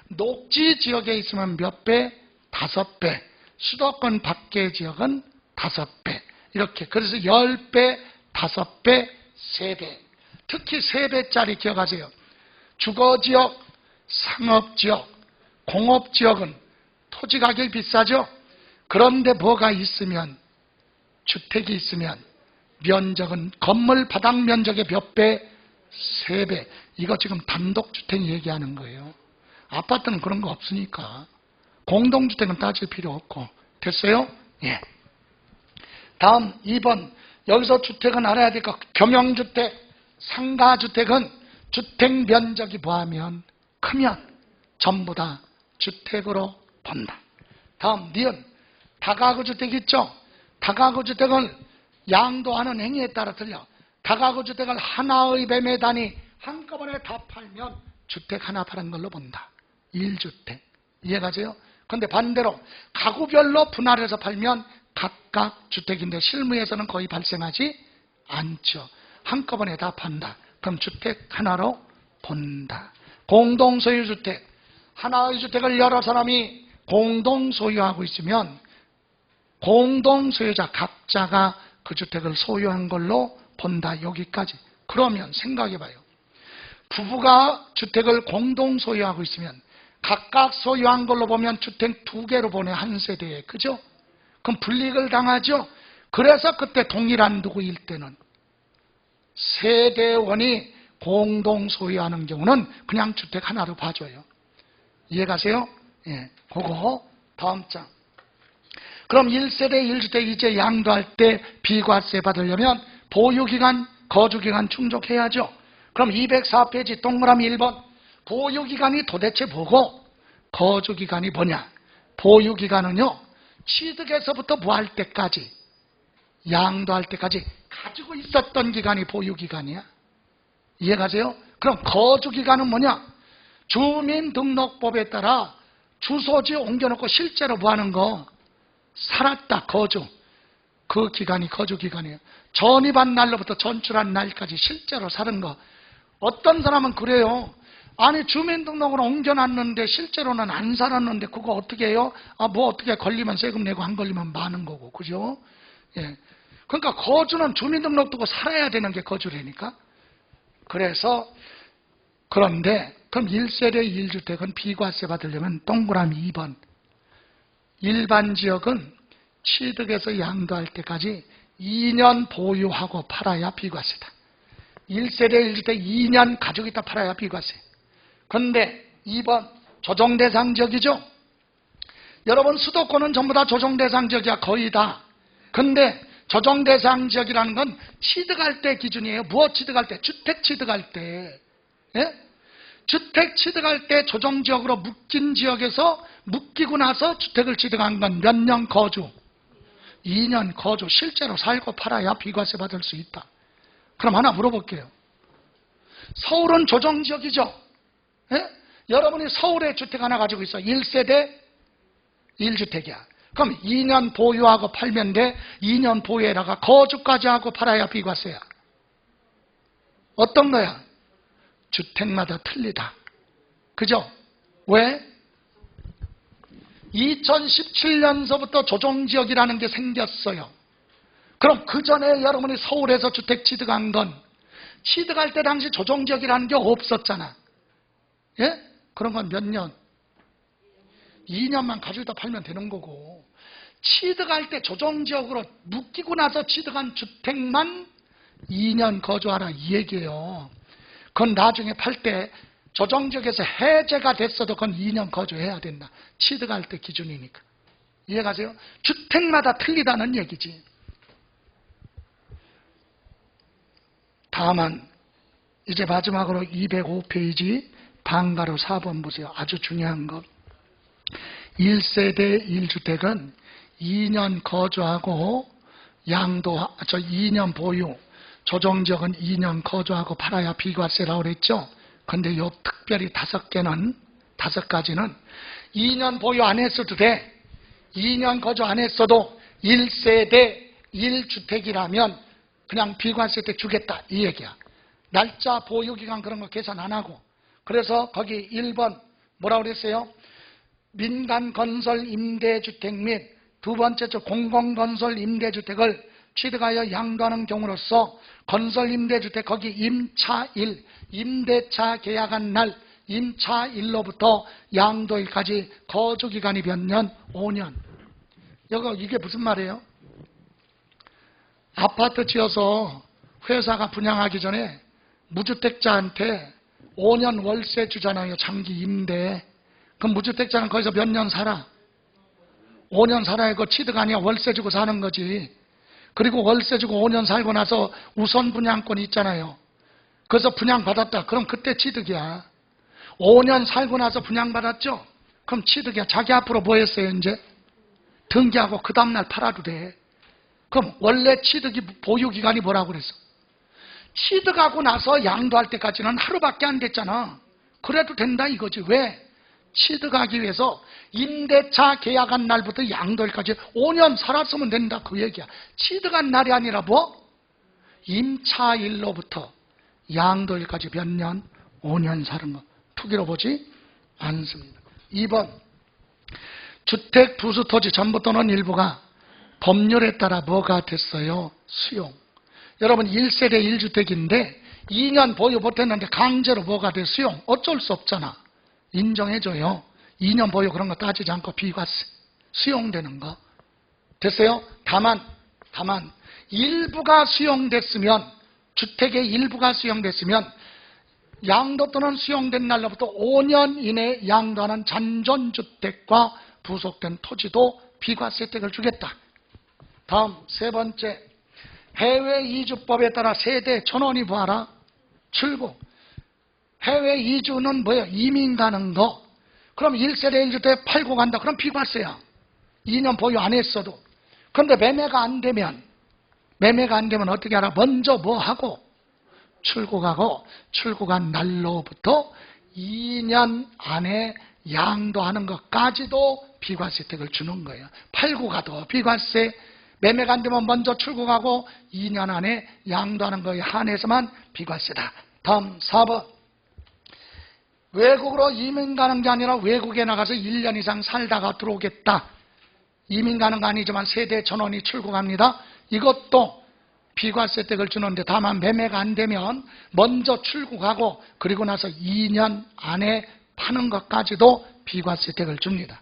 녹지지역에 있으면 몇 배? 5배, 수도권 밖의 지역은 5배. 이렇게. 그래서 10배, 5배, 3배. 특히 3배짜리 기억하세요. 주거지역, 상업지역, 공업지역은 토지 가격이 비싸죠? 그런데 뭐가 있으면, 주택이 있으면 면적은 건물 바닥 면적의 몇 배? 3배. 이거 지금 단독주택 얘기하는 거예요. 아파트는 그런 거 없으니까. 공동주택은 따질 필요 없고. 됐어요? 예. 다음 2번. 여기서 주택은 알아야 될 거. 겸용주택, 상가주택은 주택 면적이 뭐하면? 크면 전부 다 주택으로 본다. 다음 니은. 다가구 주택 있죠? 다가구 주택은 양도하는 행위에 따라 틀려. 다가구 주택을 하나의 매매단이 한꺼번에 다 팔면 주택 하나 파는 걸로 본다. 1주택. 이해가세요? 그런데 반대로 가구별로 분할해서 팔면 각각 주택인데 실무에서는 거의 발생하지 않죠. 한꺼번에 다 판다. 그럼 주택 하나로 본다. 공동소유주택. 하나의 주택을 여러 사람이 공동소유하고 있으면 공동소유자 각자가 그 주택을 소유한 걸로 본다. 여기까지. 그러면 생각해봐요. 부부가 주택을 공동소유하고 있으면 각각 소유한 걸로 보면 주택 2개로 보내, 한 세대에. 그죠? 그럼 불이익을 당하죠? 그래서 그때 동일한 누구일 때는 세대원이 공동소유하는 경우는 그냥 주택 하나로 봐줘요. 이해가세요? 예. 그거 다음 장. 그럼 1세대 1주택 이제 양도할 때 비과세 받으려면 보유기간, 거주기간 충족해야죠. 그럼 204페이지 동그라미 1번. 보유기간이 도대체 뭐고 거주기간이 뭐냐? 보유기간은요, 취득에서부터 뭐할 때까지, 양도할 때까지 가지고 있었던 기간이 보유기간이야. 이해가세요? 그럼 거주기간은 뭐냐? 주민등록법에 따라 주소지 옮겨놓고 실제로 뭐하는 거? 살았다, 거주. 그 기간이 거주기간이에요. 전입한 날로부터 전출한 날까지 실제로 사는 거. 어떤 사람은 그래요. 아니, 주민등록으로 옮겨놨는데 실제로는 안 살았는데 그거 어떻게 해요? 뭐 어떻게 걸리면 세금 내고 안 걸리면 마는 거고. 그죠? 예. 그러니까 거주는 주민등록 두고 살아야 되는 게 거주라니까. 그래서 그런데 그럼 1세대 1주택은 비과세 받으려면 동그라미 2번. 일반 지역은 취득해서 양도할 때까지 2년 보유하고 팔아야 비과세다. 1세대 1주택 2년 가지고 있다 팔아야 비과세. 그런데 2번 조정대상 지역이죠. 여러분, 수도권은 전부 다 조정대상 지역이야. 거의 다. 근데 조정대상 지역이라는 건 취득할 때 기준이에요. 무엇 취득할 때? 주택 취득할 때. 예? 주택 취득할 때 조정지역으로 묶인 지역에서 묶이고 나서 주택을 취득한 건 몇 년 거주? 2년 거주. 실제로 살고 팔아야 비과세 받을 수 있다. 그럼 하나 물어볼게요. 서울은 조정지역이죠. 예? 여러분이 서울에 주택 하나 가지고 있어. 1세대 1주택이야. 그럼 2년 보유하고 팔면 돼? 2년 보유에다가 거주까지 하고 팔아야 비과세야. 어떤 거야? 주택마다 틀리다. 그죠? 왜? 2017년서부터 조정지역이라는 게 생겼어요. 그럼 그 전에 여러분이 서울에서 주택 취득한 건 취득할 때 당시 조정지역이라는 게 없었잖아. 예? 그런 건 몇 년? 2년만 가지고 있다 팔면 되는 거고, 취득할 때 조정지역으로 묶이고 나서 취득한 주택만 2년 거주하라 이 얘기예요. 그건 나중에 팔 때 조정지역에서 해제가 됐어도 그건 2년 거주해야 된다. 취득할 때 기준이니까. 이해가세요? 주택마다 틀리다는 얘기지. 다만 이제 마지막으로 205페이지 방가로 4번 보세요. 아주 중요한 것. 1세대 1주택은 2년 거주하고 2년 보유, 조정지역은 2년 거주하고 팔아야 비과세라고 그랬죠. 그런데 요 특별히 5가지는 2년 보유 안 했어도 돼. 2년 거주 안 했어도 1세대 1주택이라면 그냥 비과세 때 주겠다 이 얘기야. 날짜, 보유기간 그런 거 계산 안 하고. 그래서 거기 1번 뭐라고 그랬어요? 민간건설 임대주택 및 두 번째 공공건설 임대주택을 취득하여 양도하는 경우로서 건설 임대주택 거기 임차 1, 임대차 계약한 날 임차 1로부터 양도일까지 거주기간이 몇 년? 5년. 이게 무슨 말이에요? 아파트 지어서 회사가 분양하기 전에 무주택자한테 5년 월세 주잖아요. 장기 임대. 그럼 무주택자는 거기서 몇 년 살아? 5년 살아야 그 취득 아니야. 월세 주고 사는 거지. 그리고 월세 주고 5년 살고 나서 우선 분양권이 있잖아요. 그래서 분양받았다. 그럼 그때 취득이야. 5년 살고 나서 분양받았죠? 그럼 취득이야. 자기 앞으로 뭐 했어요 이제? 등기하고 그 다음날 팔아도 돼. 그럼 원래 취득이 보유기간이 뭐라고 그랬어? 취득하고 나서 양도할 때까지는 하루밖에 안 됐잖아. 그래도 된다 이거지. 왜? 취득하기 위해서 임대차 계약한 날부터 양도일까지 5년 살았으면 된다 그 얘기야. 취득한 날이 아니라 뭐? 임차일로부터 양도일까지 몇 년? 5년 사는 거. 투기로 보지 않습니다. 2번, 주택, 부수, 토지 전부 또는 일부가 법률에 따라 뭐가 됐어요? 수용. 여러분 1세대 1주택인데 2년 보유 못했는데 강제로 뭐가 돼? 수용. 어쩔 수 없잖아. 인정해줘요. 2년 보유 그런 거 따지지 않고 비과세 수용되는 거. 됐어요? 다만 일부가 수용됐으면, 주택의 일부가 수용됐으면 양도 또는 수용된 날로부터 5년 이내에 양도하는 잔존주택과 부속된 토지도 비과세 혜택을 주겠다. 다음 세 번째, 해외 이주법에 따라 세대 전원이 뭐하라? 출고. 해외 이주는 뭐예요? 이민 가는 거. 그럼 1세대 1주택 팔고 간다. 그럼 비과세야. 2년 보유 안 했어도. 그런데 매매가 안 되면 어떻게 하라? 먼저 뭐 하고? 출고가고, 출고간 날로부터 2년 안에 양도하는 것까지도 비과세 혜택을 주는 거예요. 팔고 가도 비과세, 매매가 안 되면 먼저 출고가고 2년 안에 양도하는 거에 한해서만 비과세다. 다음 4번. 외국으로 이민 가는 게 아니라 외국에 나가서 1년 이상 살다가 들어오겠다. 이민 가는 거 아니지만 세대 전원이 출고갑니다. 이것도 비과세 혜택을 주는데, 다만 매매가 안 되면 먼저 출고가고 그리고 나서 2년 안에 파는 것까지도 비과세 혜택을 줍니다.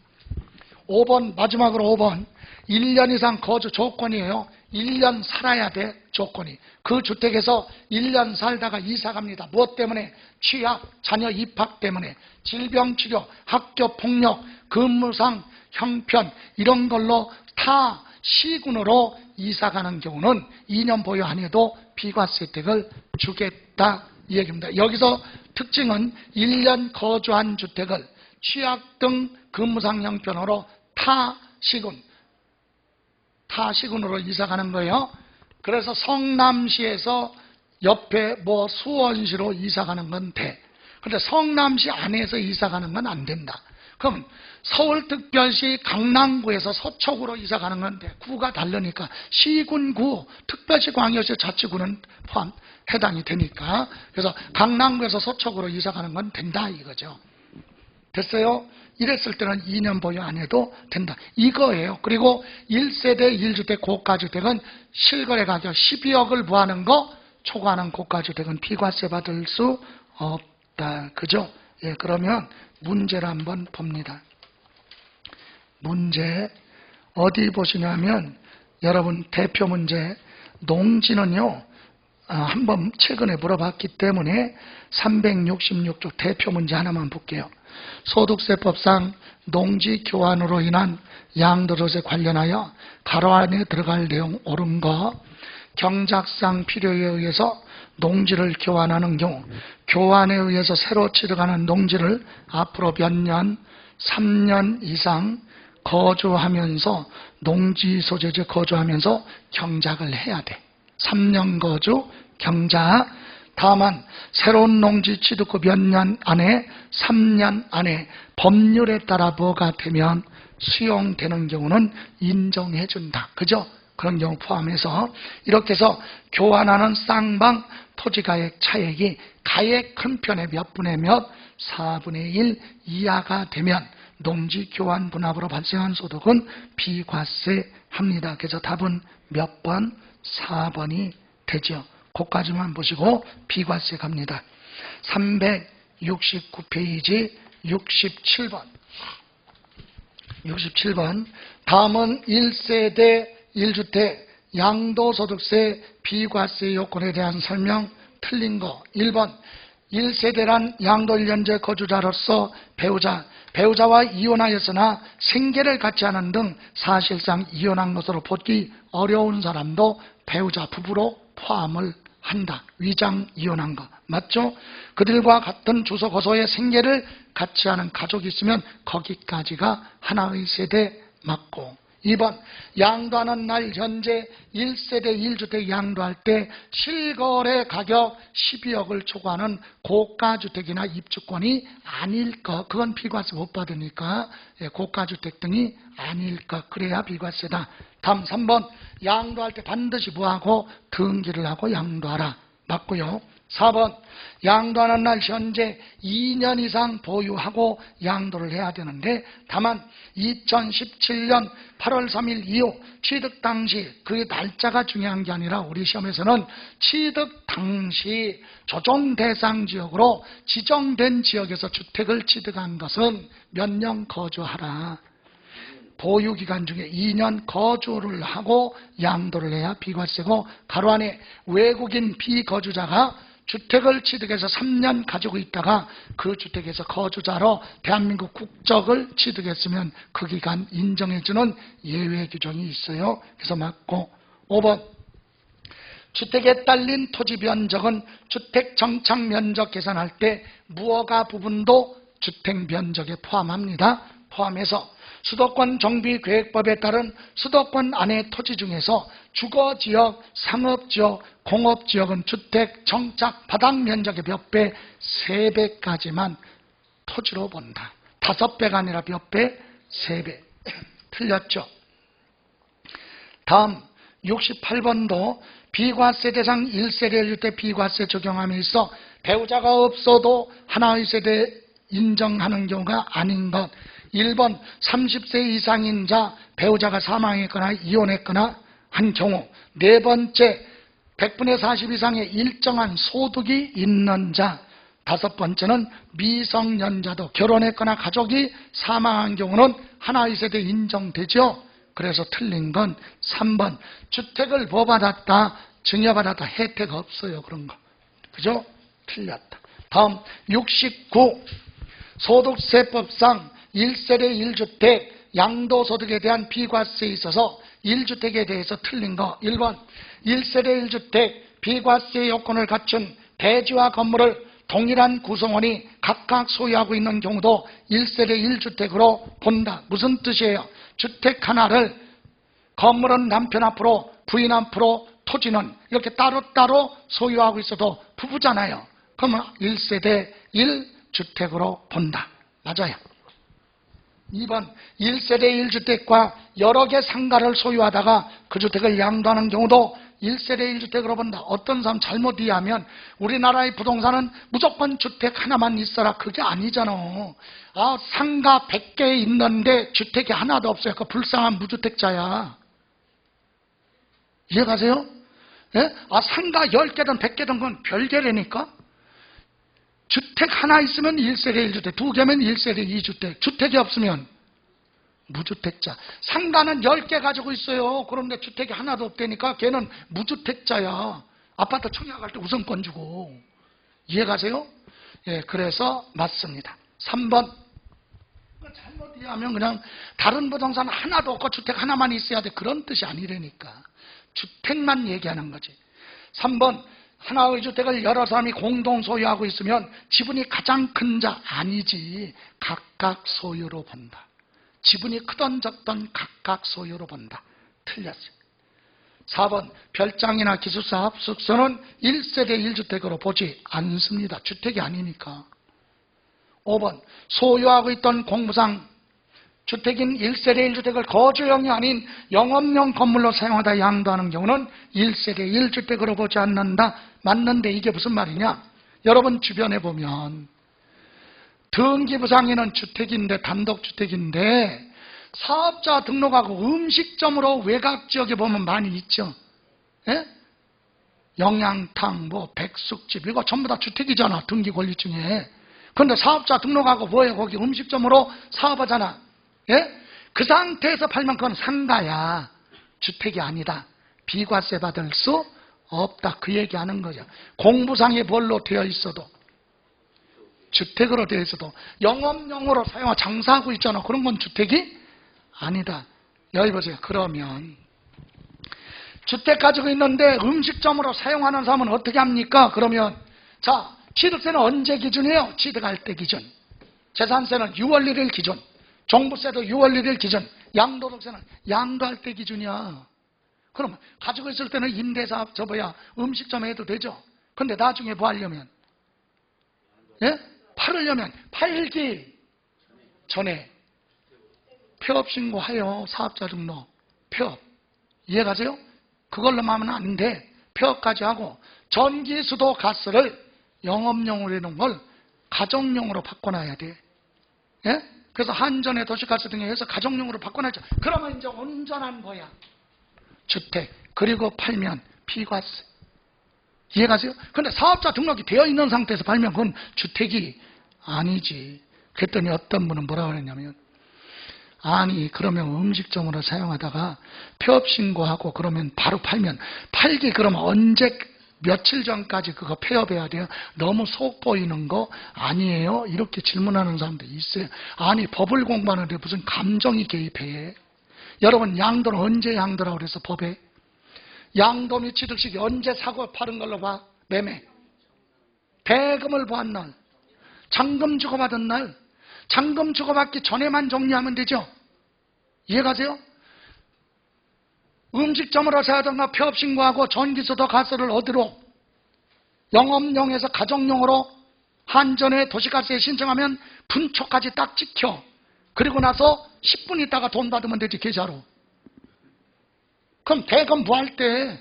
5번, 마지막으로 5번. 1년 이상 거주 조건이에요. 1년 살아야 돼, 조건이. 그 주택에서 1년 살다가 이사 갑니다. 무엇 때문에? 취약, 자녀 입학 때문에, 질병치료, 학교폭력, 근무상, 형편 이런 걸로 타 시군으로 이사 가는 경우는 2년 보유 안 해도 비과세 혜택을 주겠다 이 얘기입니다. 여기서 특징은 1년 거주한 주택을 취약 등 근무상 형편으로 타시군으로 이사 가는 거예요. 그래서 성남시에서 옆에 뭐 수원시로 이사 가는 건 돼. 그런데 성남시 안에서 이사 가는 건 안 된다. 그럼 서울특별시 강남구에서 서초구로 이사 가는 건 돼. 구가 다르니까 시군구, 특별시 광역시 자치구는 포함 해당이 되니까. 그래서 강남구에서 서초구로 이사 가는 건 된다 이거죠. 됐어요? 이랬을 때는 2년 보유 안 해도 된다. 이거예요. 그리고 1세대 1주택 고가주택은 실거래 가격 12억을 부하는 거, 초과하는 고가주택은 비과세 받을 수 없다. 그죠? 예, 그러면 문제를 한번 봅니다. 문제 어디 보시냐면, 여러분 대표 문제, 농지는요, 한번 최근에 물어봤기 때문에 366조 대표 문제 하나만 볼게요. 소득세법상 농지 교환으로 인한 양도세 관련하여 가로 안에 들어갈 내용 옳은 거, 경작상 필요에 의해서 농지를 교환하는 경우 교환에 의해서 새로 취득하는 농지를 앞으로 몇 년, 3년 이상 거주하면서, 농지 소재지에 거주하면서 경작을 해야 돼. 3년 거주, 경작. 다만 새로운 농지 취득 후 몇 년 안에, 3년 안에 법률에 따라 뭐가 되면 수용되는 경우는 인정해준다. 그죠? 그런 경우 포함해서 이렇게 해서 교환하는 쌍방 토지가액 차액이 가액 큰 편의 몇 분의 몇, 4분의 1 이하가 되면 농지 교환 분합으로 발생한 소득은 비과세합니다. 그래서 답은 몇 번? 4번이 되죠. 그까지만 보시고 비과세 갑니다. 369페이지 67번. 67번. 다음은 1세대 1주택 양도소득세 비과세 요건에 대한 설명 틀린 거. 1번. 1세대란 양도 1년제 거주자로서 배우자와 이혼하였으나 생계를 같이 하는 등 사실상 이혼한 것으로 보기 어려운 사람도 배우자 부부로 포함을 한다. 위장 이혼한 거 맞죠? 그들과 같은 주소 거소에 생계를 같이 하는 가족이 있으면 거기까지가 하나의 세대 맞고, 2번, 양도하는 날 현재 1세대 1주택 양도할 때 실거래 가격 12억을 초과하는 고가주택이나 입주권이 아닐 것, 그건 비과세 못 받으니까 고가주택 등이 아닐 것, 그래야 비과세다. 다음 3번, 양도할 때 반드시 뭐하고? 등기를 하고 양도하라. 맞고요. 4번, 양도하는 날 현재 2년 이상 보유하고 양도를 해야 되는데, 다만 2017년 8월 3일 이후 취득 당시, 그 날짜가 중요한 게 아니라 우리 시험에서는 취득 당시 조정 대상 지역으로 지정된 지역에서 주택을 취득한 것은 몇 년 거주하라. 보유기간 중에 2년 거주를 하고 양도를 해야 비과세고, 가로 안에 외국인 비거주자가 주택을 취득해서 3년 가지고 있다가 그 주택에서 거주자로 대한민국 국적을 취득했으면 그 기간 인정해주는 예외 규정이 있어요. 그래서 맞고. 5번, 주택에 딸린 토지 면적은 주택 정착 면적 계산할 때 무허가 부분도 주택 면적에 포함합니다. 포함해서 수도권 정비계획법에 따른 수도권 안의 토지 중에서 주거지역, 상업지역, 공업지역은 주택 정착 바닥 면적의 몇 배? 3배까지만 토지로 본다. 5배가 아니라 몇 배? 3배. 틀렸죠? 다음 68번도 비과세 대상 1세대 1주택 비과세 적용함에 있어 배우자가 없어도 하나의 세대 인정하는 경우가 아닌 것. 1번 30세 이상인 자, 배우자가 사망했거나 이혼했거나 한 경우. 네 번째 100분의 40 이상의 일정한 소득이 있는 자. 다섯 번째는 미성년자도 결혼했거나 가족이 사망한 경우는 하나의 세대 인정되죠. 그래서 틀린 건 3번 주택을 보받았다, 증여받았다, 혜택 없어요. 그런 거. 그죠? 틀렸다. 다음 69 소득세법상 1세대 1주택 양도소득에 대한 비과세에 있어서 1주택에 대해서 틀린 거. 1번 1세대 1주택 비과세 요건을 갖춘 대지와 건물을 동일한 구성원이 각각 소유하고 있는 경우도 1세대 1주택으로 본다. 무슨 뜻이에요? 주택 하나를 건물은 남편 앞으로 부인 앞으로 토지는 이렇게 따로따로 소유하고 있어도 부부잖아요. 그러면 1세대 1주택으로 본다. 맞아요. 2번 1세대 1주택과 여러 개 상가를 소유하다가 그 주택을 양도하는 경우도 1세대 1주택으로 본다. 어떤 사람 잘못 이해하면 우리나라의 부동산은 무조건 주택 하나만 있어라. 그게 아니잖아. 상가 100개 있는데 주택이 하나도 없어요. 그 불쌍한 무주택자야. 이해가세요? 예? 상가 10개든 100개든 그건 별개라니까. 주택 하나 있으면 1세대 1주택, 2개면 1세대 2주택, 주택이 없으면 무주택자. 상가는 10개 가지고 있어요. 그런데 주택이 하나도 없다니까 걔는 무주택자야. 아파트 청약할 때 우선권 주고. 이해가세요? 예, 그래서 맞습니다. 3번. 잘못 이해하면 그냥 다른 부동산 하나도 없고 주택 하나만 있어야 돼. 그런 뜻이 아니라니까. 주택만 얘기하는 거지. 3번. 하나의 주택을 여러 사람이 공동 소유하고 있으면 지분이 가장 큰 자 아니지. 각각 소유로 본다. 지분이 크던 적던 각각 소유로 본다. 틀렸어요. 4번 별장이나 기숙사, 숙소는 1세대 1주택으로 보지 않습니다. 주택이 아니니까. 5번 소유하고 있던 공무상 주택인 1세대 1주택을 거주용이 아닌 영업용 건물로 사용하다 양도하는 경우는 1세대 1주택으로 보지 않는다. 맞는데 이게 무슨 말이냐? 여러분 주변에 보면 등기부상에는 주택인데 단독주택인데 사업자 등록하고 음식점으로 외곽지역에 보면 많이 있죠. 예? 영양탕, 백숙집 이거 전부 다 주택이잖아. 등기 권리 중에. 그런데 사업자 등록하고 뭐예요? 거기 음식점으로 사업하잖아. 예? 그 상태에서 팔면 그건 상가야. 주택이 아니다. 비과세 받을 수 없다. 그 얘기하는 거죠. 공부상에 뭘로 되어 있어도 주택으로 되어 있어도 영업용으로 사용하고 장사하고 있잖아. 그런 건 주택이 아니다. 여기 보세요. 그러면 주택 가지고 있는데 음식점으로 사용하는 사람은 어떻게 합니까? 그러면 자, 취득세는 언제 기준이에요? 취득할 때 기준. 재산세는 6월 1일 기준. 종부세도 6월 1일 기준. 양도록세는 양도할 때 기준이야. 그럼 가지고 있을 때는 임대사업 음식점 해도 되죠. 근데 나중에 뭐 하려면? 예? 팔으려면 팔기 전에 폐업 신고하여 사업자 등록, 폐업. 이해가세요? 그걸로 하면 안 돼. 폐업까지 하고 전기, 수도, 가스를 영업용으로 해놓은 걸 가정용으로 바꿔놔야 돼. 예? 그래서 한전에 도시가스 등에 해서 가정용으로 바꿔놨죠. 그러면 이제 온전한 거야. 주택. 그리고 팔면 비과세. 이해가세요? 근데 사업자 등록이 되어 있는 상태에서 팔면 그건 주택이 아니지. 그랬더니 어떤 분은 뭐라고 그랬냐면, 아니 그러면 음식점으로 사용하다가 폐업 신고하고 그러면 바로 팔면 팔기 그러면 언제 며칠 전까지 그거 폐업해야 돼요? 너무 속 보이는 거 아니에요? 이렇게 질문하는 사람도 있어요. 아니 법을 공부하는데 무슨 감정이 개입해? 여러분 양도는 언제 양도라고 그래서 법에? 양도 및 취득식이 언제 사고 파는 걸로 봐? 매매. 대금을 보한 날. 잔금 주고받은 날. 잔금 주고받기 전에만 정리하면 되죠. 이해가세요? 음식점으로 사용하다가 폐업 신고하고 전기수도 가스를 어디로? 영업용에서 가정용으로 한전에 도시가스에 신청하면 분초까지 딱 찍혀. 그리고 나서 10분 있다가 돈 받으면 되지, 계좌로. 그럼 대금 부할 때,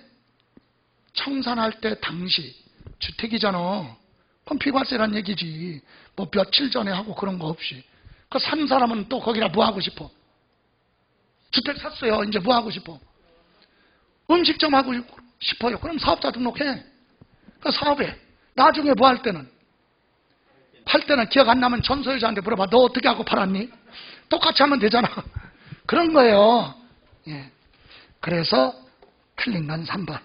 청산할 때 당시 주택이잖아. 그럼 비과세란 얘기지. 뭐 며칠 전에 하고 그런 거 없이. 그 산 사람은 또 거기다 뭐 하고 싶어? 주택 샀어요. 이제 뭐 하고 싶어? 음식점 하고 싶어요. 그럼 사업자 등록해. 그 사업에. 나중에 뭐 할 때는? 팔 때는 기억 안 나면 전소유자한테 물어봐. 너 어떻게 하고 팔았니? 똑같이 하면 되잖아. 그런 거예요. 예. 그래서 틀린 건 3번.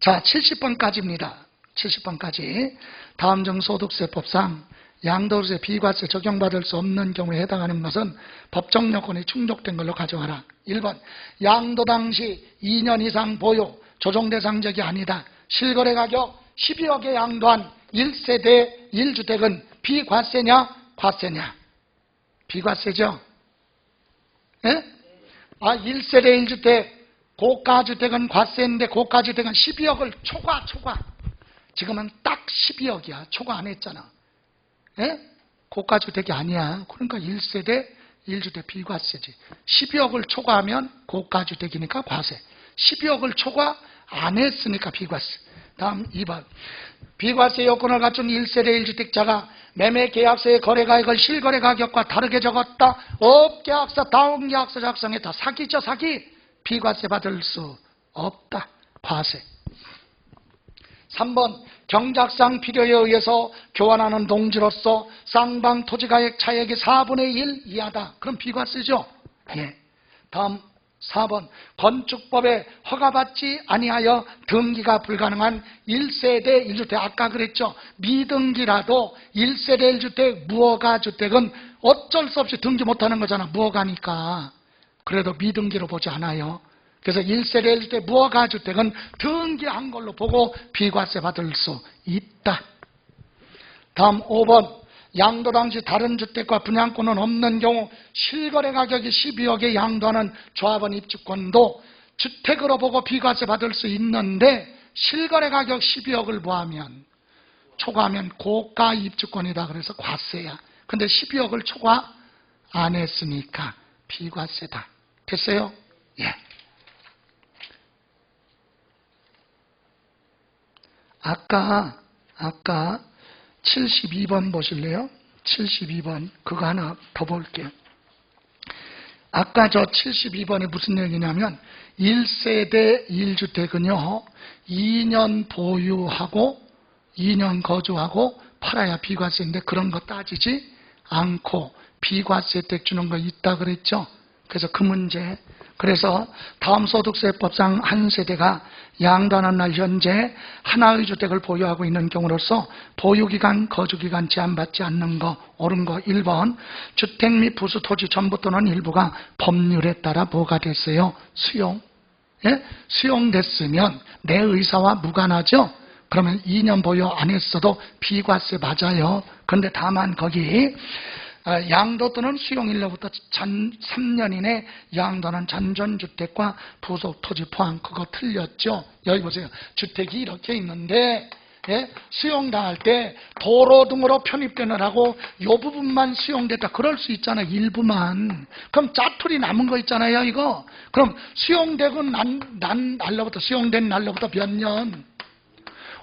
자, 70번까지입니다. 70번까지. 다음 중 소득세법상 양도세 비과세 적용받을 수 없는 경우에 해당하는 것은 법정 요건이 충족된 걸로 가져와라. 1번. 양도 당시 2년 이상 보유, 조정 대상적이 아니다. 실거래 가격 12억에 양도한 1세대 1주택은 비과세냐 과세냐? 비과세죠? 예? 1세대 1주택 고가주택은 과세인데 고가주택은 12억을 초과. 지금은 딱 12억이야. 초과 안 했잖아. 예? 고가주택이 아니야. 그러니까 1세대 1주택 비과세지. 12억을 초과하면 고가주택이니까 과세. 12억을 초과 안 했으니까 비과세. 다음 2번. 비과세 요건을 갖춘 1세대 1주택자가 매매계약서의 거래가액을 실거래가격과 다르게 적었다. 업계약서, 다운계약서 작성했다. 사기죠, 사기. 비과세 받을 수 없다. 과세. 3번. 경작상 필요에 의해서 교환하는 농지로서 쌍방 토지가액 차액이 4분의 1 이하다. 그럼 비과세죠? 예. 다음 4번. 건축법에 허가받지 아니하여 등기가 불가능한 1세대 1주택. 아까 그랬죠? 미등기라도 1세대 1주택 무허가주택은 어쩔 수 없이 등기 못하는 거잖아. 무허가니까. 그래도 미등기로 보지 않아요. 그래서 1세대 1주택 무허가주택은 등기한 걸로 보고 비과세 받을 수 있다. 다음 5번. 양도 당시 다른 주택과 분양권은 없는 경우 실거래 가격이 12억에 양도하는 조합원 입주권도 주택으로 보고 비과세 받을 수 있는데 실거래 가격 12억을 뭐하면 초과하면 고가 입주권이다. 그래서 과세야. 근데 12억을 초과 안 했으니까 비과세다. 됐어요? 예. 아까 72번 보실래요? 72번. 그거 하나 더 볼게요. 아까 저 72번에 무슨 얘기냐면 1세대 1주택은요 2년 보유하고 2년 거주하고 팔아야 비과세인데 그런 거 따지지 않고 비과세 혜택 주는 거 있다 그랬죠? 그래서 그 문제. 그래서 다음 소득세법상 한 세대가 양도하는 날 현재 하나의 주택을 보유하고 있는 경우로서 보유기간, 거주기간 제한받지 않는 거, 옳은 거 1번. 주택 및 부수 토지 전부 또는 일부가 법률에 따라 뭐가 됐어요? 수용. 예? 수용됐으면 내 의사와 무관하죠? 그러면 2년 보유 안 했어도 비과세 맞아요. 그런데 다만 거기 양도 또는 수용일로부터 3년 이내 양도는 잔존주택과 부속토지 포함. 그거 틀렸죠? 여기 보세요. 주택이 이렇게 있는데 수용당할 때 도로 등으로 편입되느라고 이 부분만 수용됐다. 그럴 수 있잖아요. 일부만. 그럼 짜투리 남은 거 있잖아요. 이거. 그럼 수용되고 난 날로부터, 수용된 날로부터 몇 년?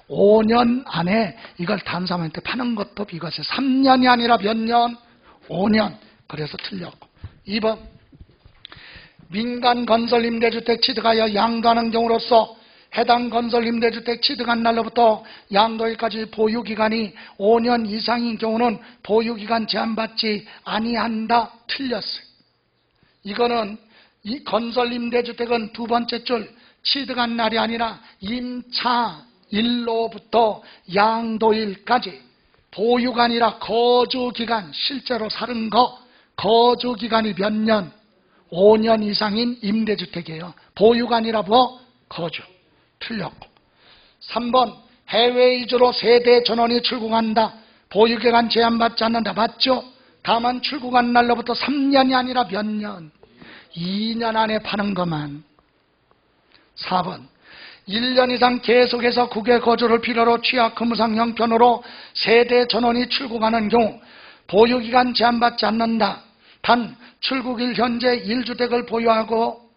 5년 안에 이걸 다른 사람한테 파는 것도 비과세. 3년이 아니라 몇 년? 5년. 그래서 틀렸고. 2번. 민간 건설 임대주택 취득하여 양도하는 경우로서 해당 건설 임대주택 취득한 날로부터 양도일까지 보유기간이 5년 이상인 경우는 보유기간 제한받지 아니한다. 틀렸어요. 이거는 이 건설 임대주택은 두 번째 줄 취득한 날이 아니라 임차 일로부터 양도일까지 보유간이라 거주기간, 실제로 사는 거 거주기간이 몇 년? 5년 이상인 임대주택이에요. 보유간이라 뭐? 거주. 틀렸고. 3번 해외 이주로 세대 전원이 출국한다. 보유기간 제한받지 않는다. 맞죠? 다만 출국한 날로부터 3년이 아니라 몇 년? 2년 안에 파는 것만. 4번 1년 이상 계속해서 국외 거주를 필요로 취약 근무상 형편으로 세대 전원이 출국하는 경우 보유기간 제한받지 않는다. 단 출국일 현재 1주택을 보유하고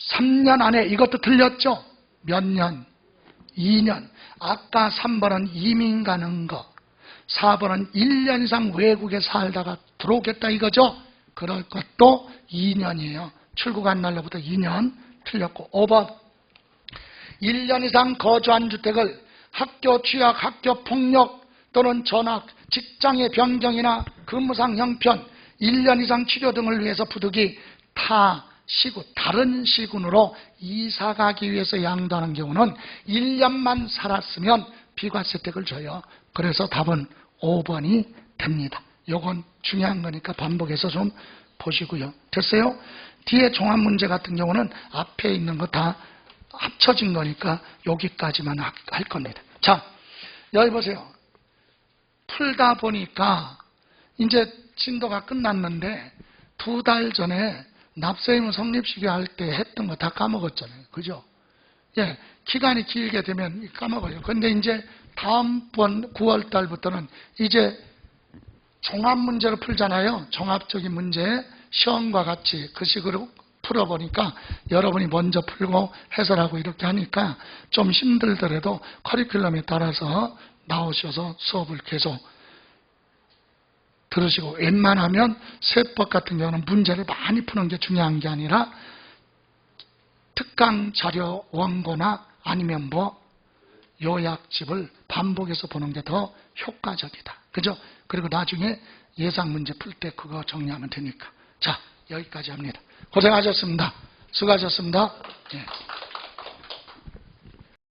3년 안에. 이것도 틀렸죠? 몇 년? 2년. 아까 3번은 이민 가는 거, 4번은 1년 이상 외국에 살다가 들어오겠다 이거죠? 그럴 것도 2년이에요. 출국한 날로부터 2년. 틀렸고. 5번 1년 이상 거주한 주택을 학교 취약, 학교 폭력 또는 전학, 직장의 변경이나 근무상 형편, 1년 이상 치료 등을 위해서 부득이 시군, 다른 시군으로 이사 가기 위해서 양도하는 경우는 1년만 살았으면 비과세택을 줘요. 그래서 답은 5번이 됩니다. 요건 중요한 거니까 반복해서 좀 보시고요. 됐어요? 뒤에 종합 문제 같은 경우는 앞에 있는 거 다 합쳐진 거니까 여기까지만 할 겁니다. 자, 여기 보세요. 풀다 보니까 이제 진도가 끝났는데 2달 전에 납세의무 성립시기 할 때 했던 거 다 까먹었잖아요. 그죠? 예, 기간이 길게 되면 까먹어요. 근데 이제 다음번 9월 달부터는 이제 종합 문제로 풀잖아요. 종합적인 문제, 시험과 같이 그 식으로 풀어보니까 여러분이 먼저 풀고 해설하고 이렇게 하니까 좀 힘들더라도 커리큘럼에 따라서 나오셔서 수업을 계속 들으시고, 웬만하면 세법 같은 경우는 문제를 많이 푸는 게 중요한 게 아니라 특강 자료 원고나 아니면 뭐 요약집을 반복해서 보는 게 더 효과적이다. 그죠? 그리고 나중에 예상 문제 풀 때 그거 정리하면 되니까. 자, 여기까지 합니다. 고생하셨습니다. 수고하셨습니다. 예.